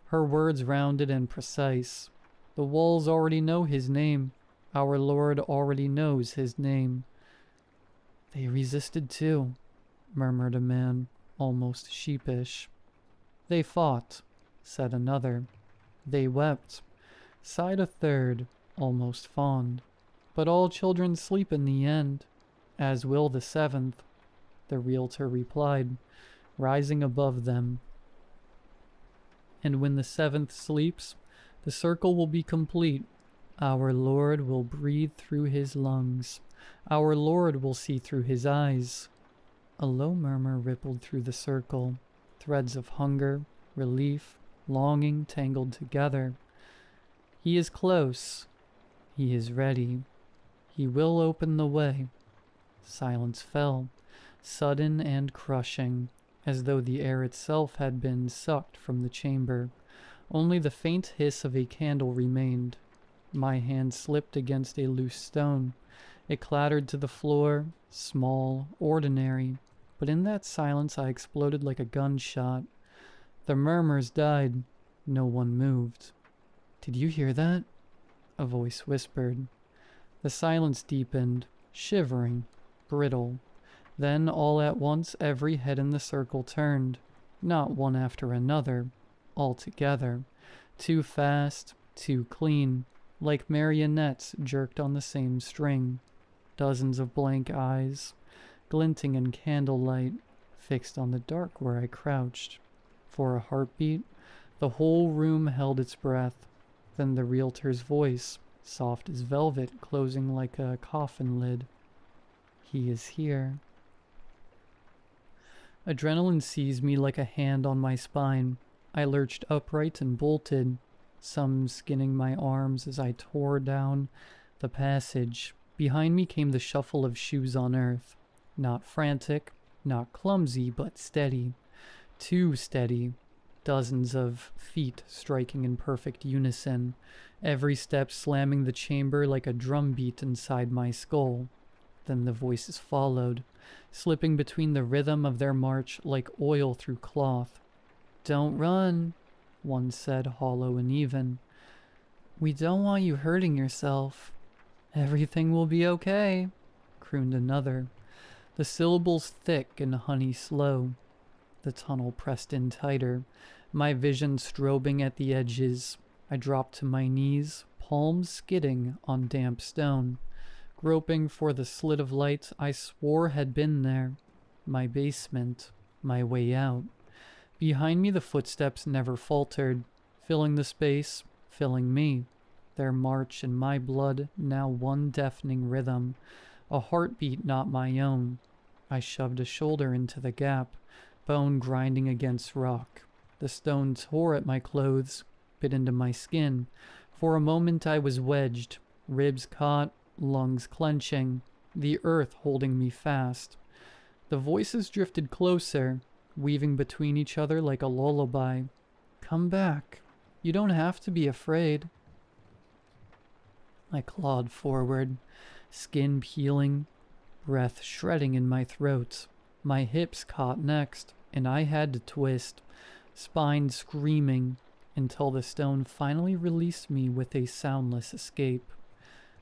her words rounded and precise. The walls already know his name. Our Lord already knows his name. They resisted too, murmured a man, almost sheepish. They fought, said another. They wept, sighed a third, almost fond. But all children sleep in the end, as will the seventh, the realtor replied, rising above them. And when the seventh sleeps, the circle will be complete. Our Lord will breathe through his lungs. Our Lord will see through his eyes. A low murmur rippled through the circle, threads of hunger, relief, longing tangled together. He is close. He is ready. He will open the way. Silence fell, sudden and crushing, as though the air itself had been sucked from the chamber. Only the faint hiss of a candle remained. My hand slipped against a loose stone. It clattered to the floor, small, ordinary, but in that silence I exploded like a gunshot. The murmurs died. No one moved. Did you hear that? A voice whispered. The silence deepened, shivering, brittle. Then all at once every head in the circle turned, not one after another, all together, too fast, too clean, like marionettes jerked on the same string. Dozens of blank eyes, glinting in candlelight, fixed on the dark where I crouched. For a heartbeat, the whole room held its breath. Then the realtor's voice, soft as velvet, closing like a coffin lid. He is here. Adrenaline seized me like a hand on my spine. I lurched upright and bolted, some skinning my arms as I tore down the passage. Behind me came the shuffle of shoes on earth. Not frantic, not clumsy, but steady. Too steady. Dozens of feet striking in perfect unison, every step slamming the chamber like a drum beat inside my skull. Then the voices followed, slipping between the rhythm of their march like oil through cloth. "Don't run," one said, hollow and even. "We don't want you hurting yourself." "Everything will be okay," crooned another, the syllables thick and honey slow. The tunnel pressed in tighter, my vision strobing at the edges. I dropped to my knees, palms skidding on damp stone, groping for the slit of light I swore had been there. My basement, my way out. Behind me the footsteps never faltered, filling the space, filling me. Their march in my blood, now one deafening rhythm, a heartbeat not my own. I shoved a shoulder into the gap, bone grinding against rock. The stone tore at my clothes, bit into my skin. For a moment I was wedged, ribs caught, lungs clenching, the earth holding me fast. The voices drifted closer, weaving between each other like a lullaby. "Come back. You don't have to be afraid." I clawed forward, skin peeling, breath shredding in my throat. My hips caught next, and I had to twist, spine screaming, until the stone finally released me with a soundless escape.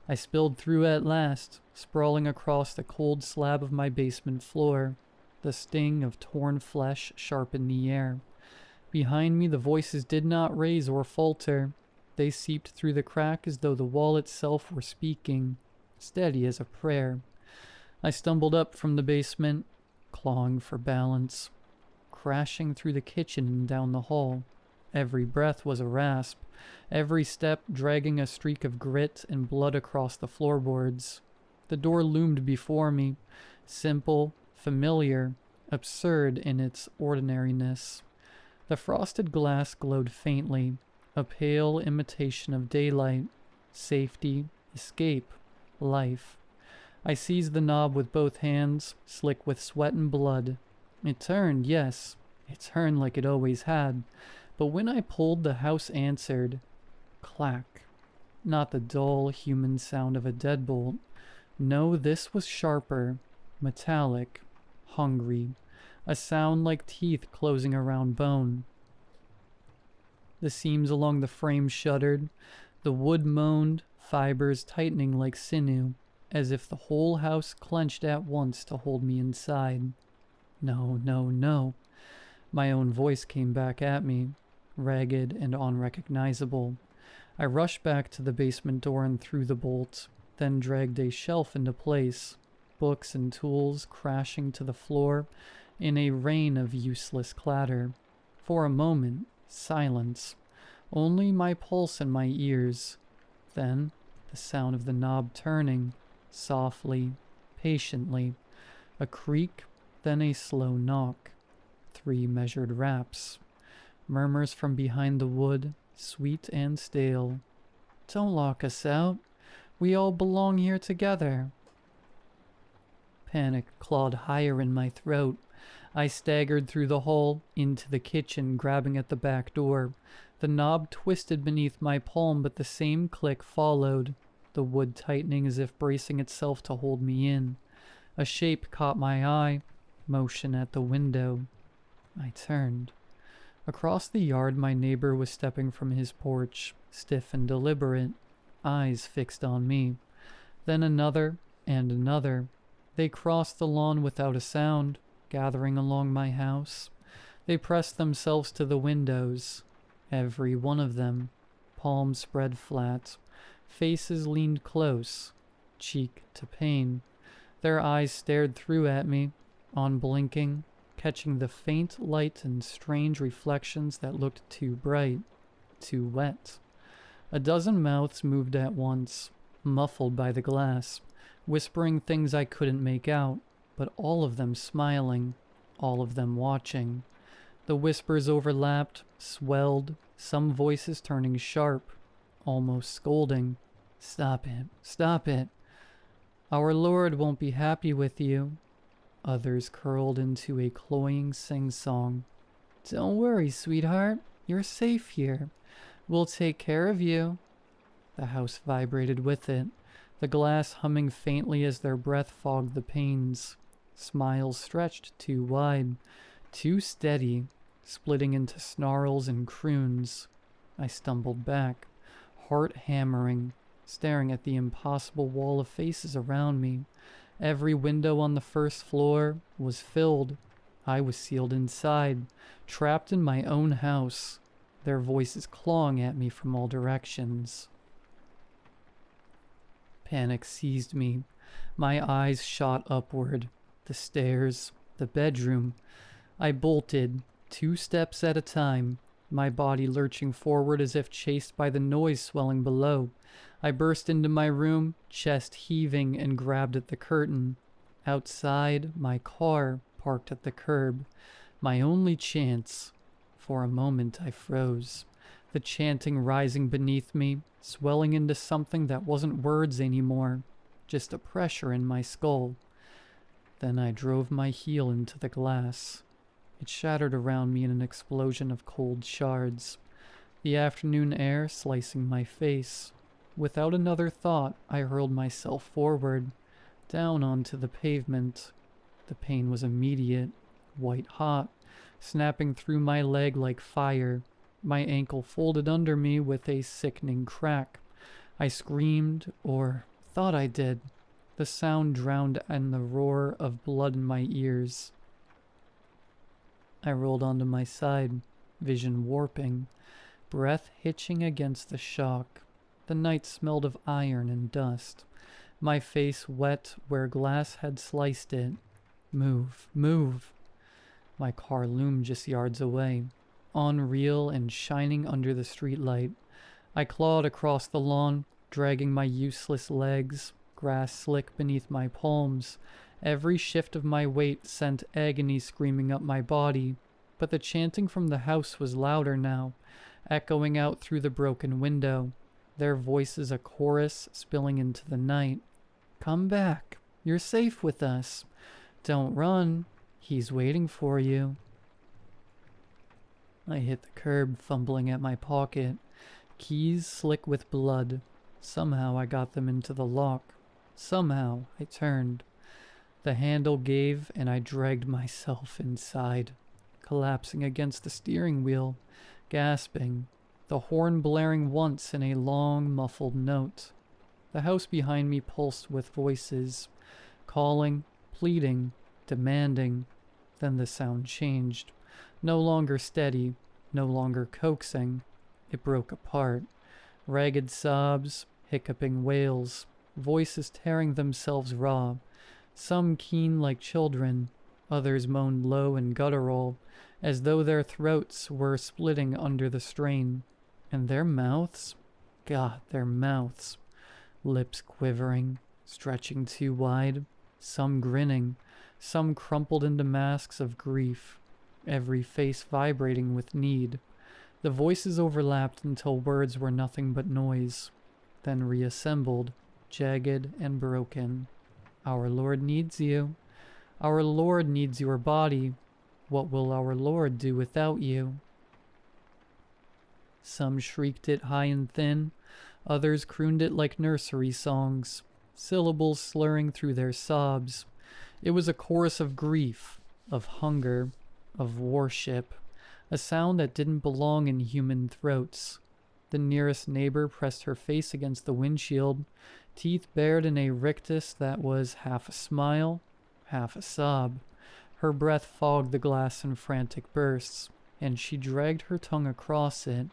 I spilled through at last, sprawling across the cold slab of my basement floor. The sting of torn flesh sharpened the air. Behind me the voices did not raise or falter. They seeped through the crack as though the wall itself were speaking, steady as a prayer. I stumbled up from the basement, clawing for balance, crashing through the kitchen and down the hall. Every breath was a rasp, every step dragging a streak of grit and blood across the floorboards. The door loomed before me, simple, familiar, absurd in its ordinariness. The frosted glass glowed faintly, a pale imitation of daylight, safety, escape, life. I seized the knob with both hands, slick with sweat and blood. It turned, yes, it turned like it always had. But when I pulled, the house answered. Clack. Not the dull, human sound of a deadbolt. No, this was sharper, metallic, hungry. A sound like teeth closing around bone. The seams along the frame shuddered. The wood moaned, fibers tightening like sinew, as if the whole house clenched at once to hold me inside. No, no, no. My own voice came back at me, ragged and unrecognizable. I rushed back to the basement door and threw the bolt, then dragged a shelf into place, books and tools crashing to the floor in a rain of useless clatter. For a moment, silence, only my pulse in my ears. Then, the sound of the knob turning, softly, patiently, a creak, then a slow knock. 3 measured raps. Murmurs from behind the wood, sweet and stale. Don't lock us out. We all belong here together. Panic clawed higher in my throat. I staggered through the hall, into the kitchen, grabbing at the back door. The knob twisted beneath my palm, but the same click followed, the wood tightening as if bracing itself to hold me in. A shape caught my eye, motion at the window. I turned. Across the yard, my neighbor was stepping from his porch, stiff and deliberate, eyes fixed on me. Then another and another. They crossed the lawn without a sound, gathering along my house. They pressed themselves to the windows, every one of them, palms spread flat, faces leaned close, cheek to pane. Their eyes stared through at me, unblinking, catching the faint light and strange reflections that looked too bright, too wet. A dozen mouths moved at once, muffled by the glass, whispering things I couldn't make out, but all of them smiling, all of them watching. The whispers overlapped, swelled, some voices turning sharp, almost scolding. Stop it, stop it. Our Lord won't be happy with you. Others curled into a cloying sing-song. Don't worry, sweetheart. You're safe here. We'll take care of you. The house vibrated with it, the glass humming faintly as their breath fogged the panes. Smiles stretched too wide, too steady, splitting into snarls and croons. I stumbled back, heart hammering, staring at the impossible wall of faces around me. Every window on the first floor was filled. I was sealed inside, trapped in my own house, their voices clawing at me from all directions. Panic seized me. My eyes shot upward. The stairs, the bedroom. I bolted, 2 steps at a time, my body lurching forward as if chased by the noise swelling below. I burst into my room, chest heaving, and grabbed at the curtain. Outside, my car parked at the curb. My only chance. For a moment I froze, the chanting rising beneath me, swelling into something that wasn't words anymore, just a pressure in my skull. Then I drove my heel into the glass. It shattered around me in an explosion of cold shards, the afternoon air slicing my face. Without another thought, I hurled myself forward, down onto the pavement. The pain was immediate, white hot, snapping through my leg like fire. My ankle folded under me with a sickening crack. I screamed, or thought I did. The sound drowned in the roar of blood in my ears. I rolled onto my side, vision warping, breath hitching against the shock. The night smelled of iron and dust. My face wet where glass had sliced it. Move, move. My car loomed just yards away, unreal and shining under the streetlight. I clawed across the lawn, dragging my useless legs, grass slick beneath my palms. Every shift of my weight sent agony screaming up my body, but the chanting from the house was louder now, echoing out through the broken window, their voices a chorus spilling into the night. Come back. You're safe with us. Don't run. He's waiting for you. I hit the curb, fumbling at my pocket. Keys slick with blood. Somehow I got them into the lock. Somehow I turned. The handle gave, and I dragged myself inside, collapsing against the steering wheel, gasping, the horn blaring once in a long, muffled note. The house behind me pulsed with voices, calling, pleading, demanding. Then the sound changed. No longer steady, no longer coaxing. It broke apart. Ragged sobs, hiccuping wails, voices tearing themselves raw. Some keen like children, others moaned low and guttural, as though their throats were splitting under the strain. And their mouths? God, their mouths. Lips quivering, stretching too wide, some grinning, some crumpled into masks of grief, every face vibrating with need. The voices overlapped until words were nothing but noise, then reassembled, jagged and broken. Our Lord needs you. Our Lord needs your body. What will our Lord do without you? Some shrieked it high and thin, others crooned it like nursery songs, syllables slurring through their sobs. It was a chorus of grief, of hunger, of worship, a sound that didn't belong in human throats. The nearest neighbor pressed her face against the windshield, teeth bared in a rictus that was half a smile, half a sob. Her breath fogged the glass in frantic bursts, and she dragged her tongue across it,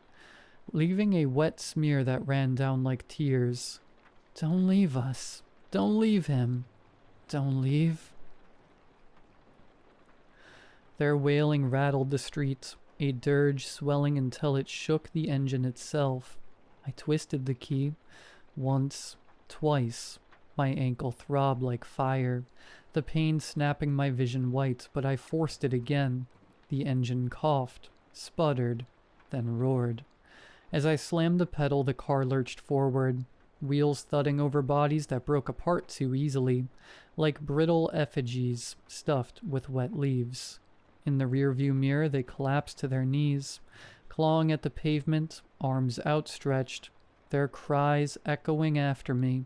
leaving a wet smear that ran down like tears. Don't leave us. Don't leave him. Don't leave. Their wailing rattled the street, a dirge swelling until it shook the engine itself. I twisted the key. Once, twice. My ankle throbbed like fire, the pain snapping my vision white, but I forced it again. The engine coughed, sputtered, then roared. As I slammed the pedal, the car lurched forward, wheels thudding over bodies that broke apart too easily, like brittle effigies stuffed with wet leaves. In the rearview mirror, they collapsed to their knees, clawing at the pavement, arms outstretched, their cries echoing after me.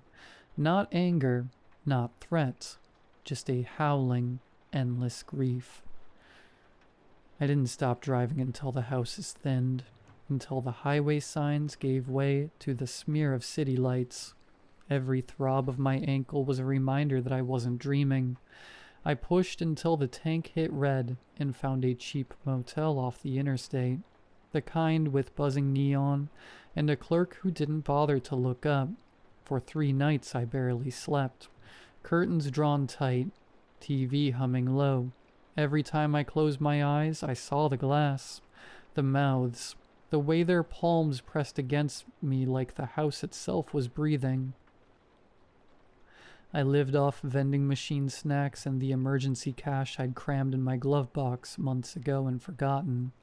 Not anger, not threat, just a howling, endless grief. I didn't stop driving until the houses thinned, until the highway signs gave way to the smear of city lights. Every throb of my ankle was a reminder that I wasn't dreaming. I pushed until the tank hit red and found a cheap motel off the interstate, the kind with buzzing neon and a clerk who didn't bother to look up. For 3 nights I barely slept, curtains drawn tight, TV humming low. Every time I closed my eyes, I saw the glass, the mouths, the way their palms pressed against me like the house itself was breathing. I lived off vending machine snacks and the emergency cash I'd crammed in my glove box months ago and forgotten.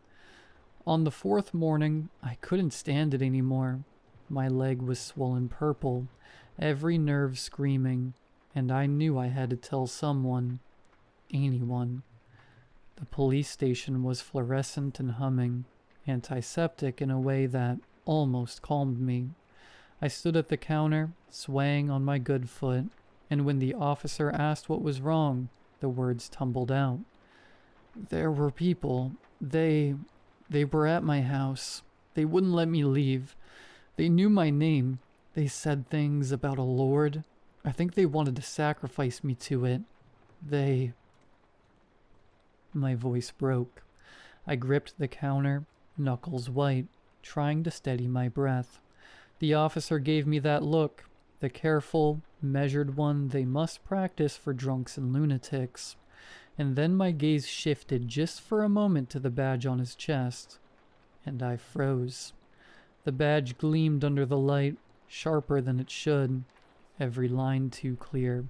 On the 4th morning, I couldn't stand it anymore. My leg was swollen purple, every nerve screaming, and I knew I had to tell someone, anyone. The police station was fluorescent and humming, antiseptic in a way that almost calmed me. I stood at the counter, swaying on my good foot, and when the officer asked what was wrong, the words tumbled out. There were people. They were at my house. They wouldn't let me leave. They knew my name. They said things about a lord. I think they wanted to sacrifice me to it. My voice broke. I gripped the counter, knuckles white, trying to steady my breath. The officer gave me that look, the careful, measured one they must practice for drunks and lunatics. And then my gaze shifted just for a moment to the badge on his chest, and I froze. The badge gleamed under the light, sharper than it should, every line too clear.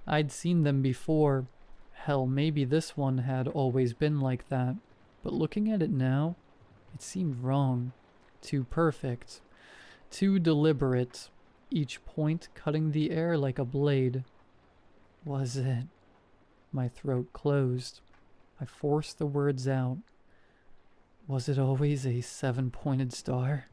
I'd seen them before. Hell, maybe this one had always been like that, but looking at it now, it seemed wrong, too perfect, too deliberate, each point cutting the air like a blade. Was it? My throat closed. I forced the words out. Was it always a 7-pointed star?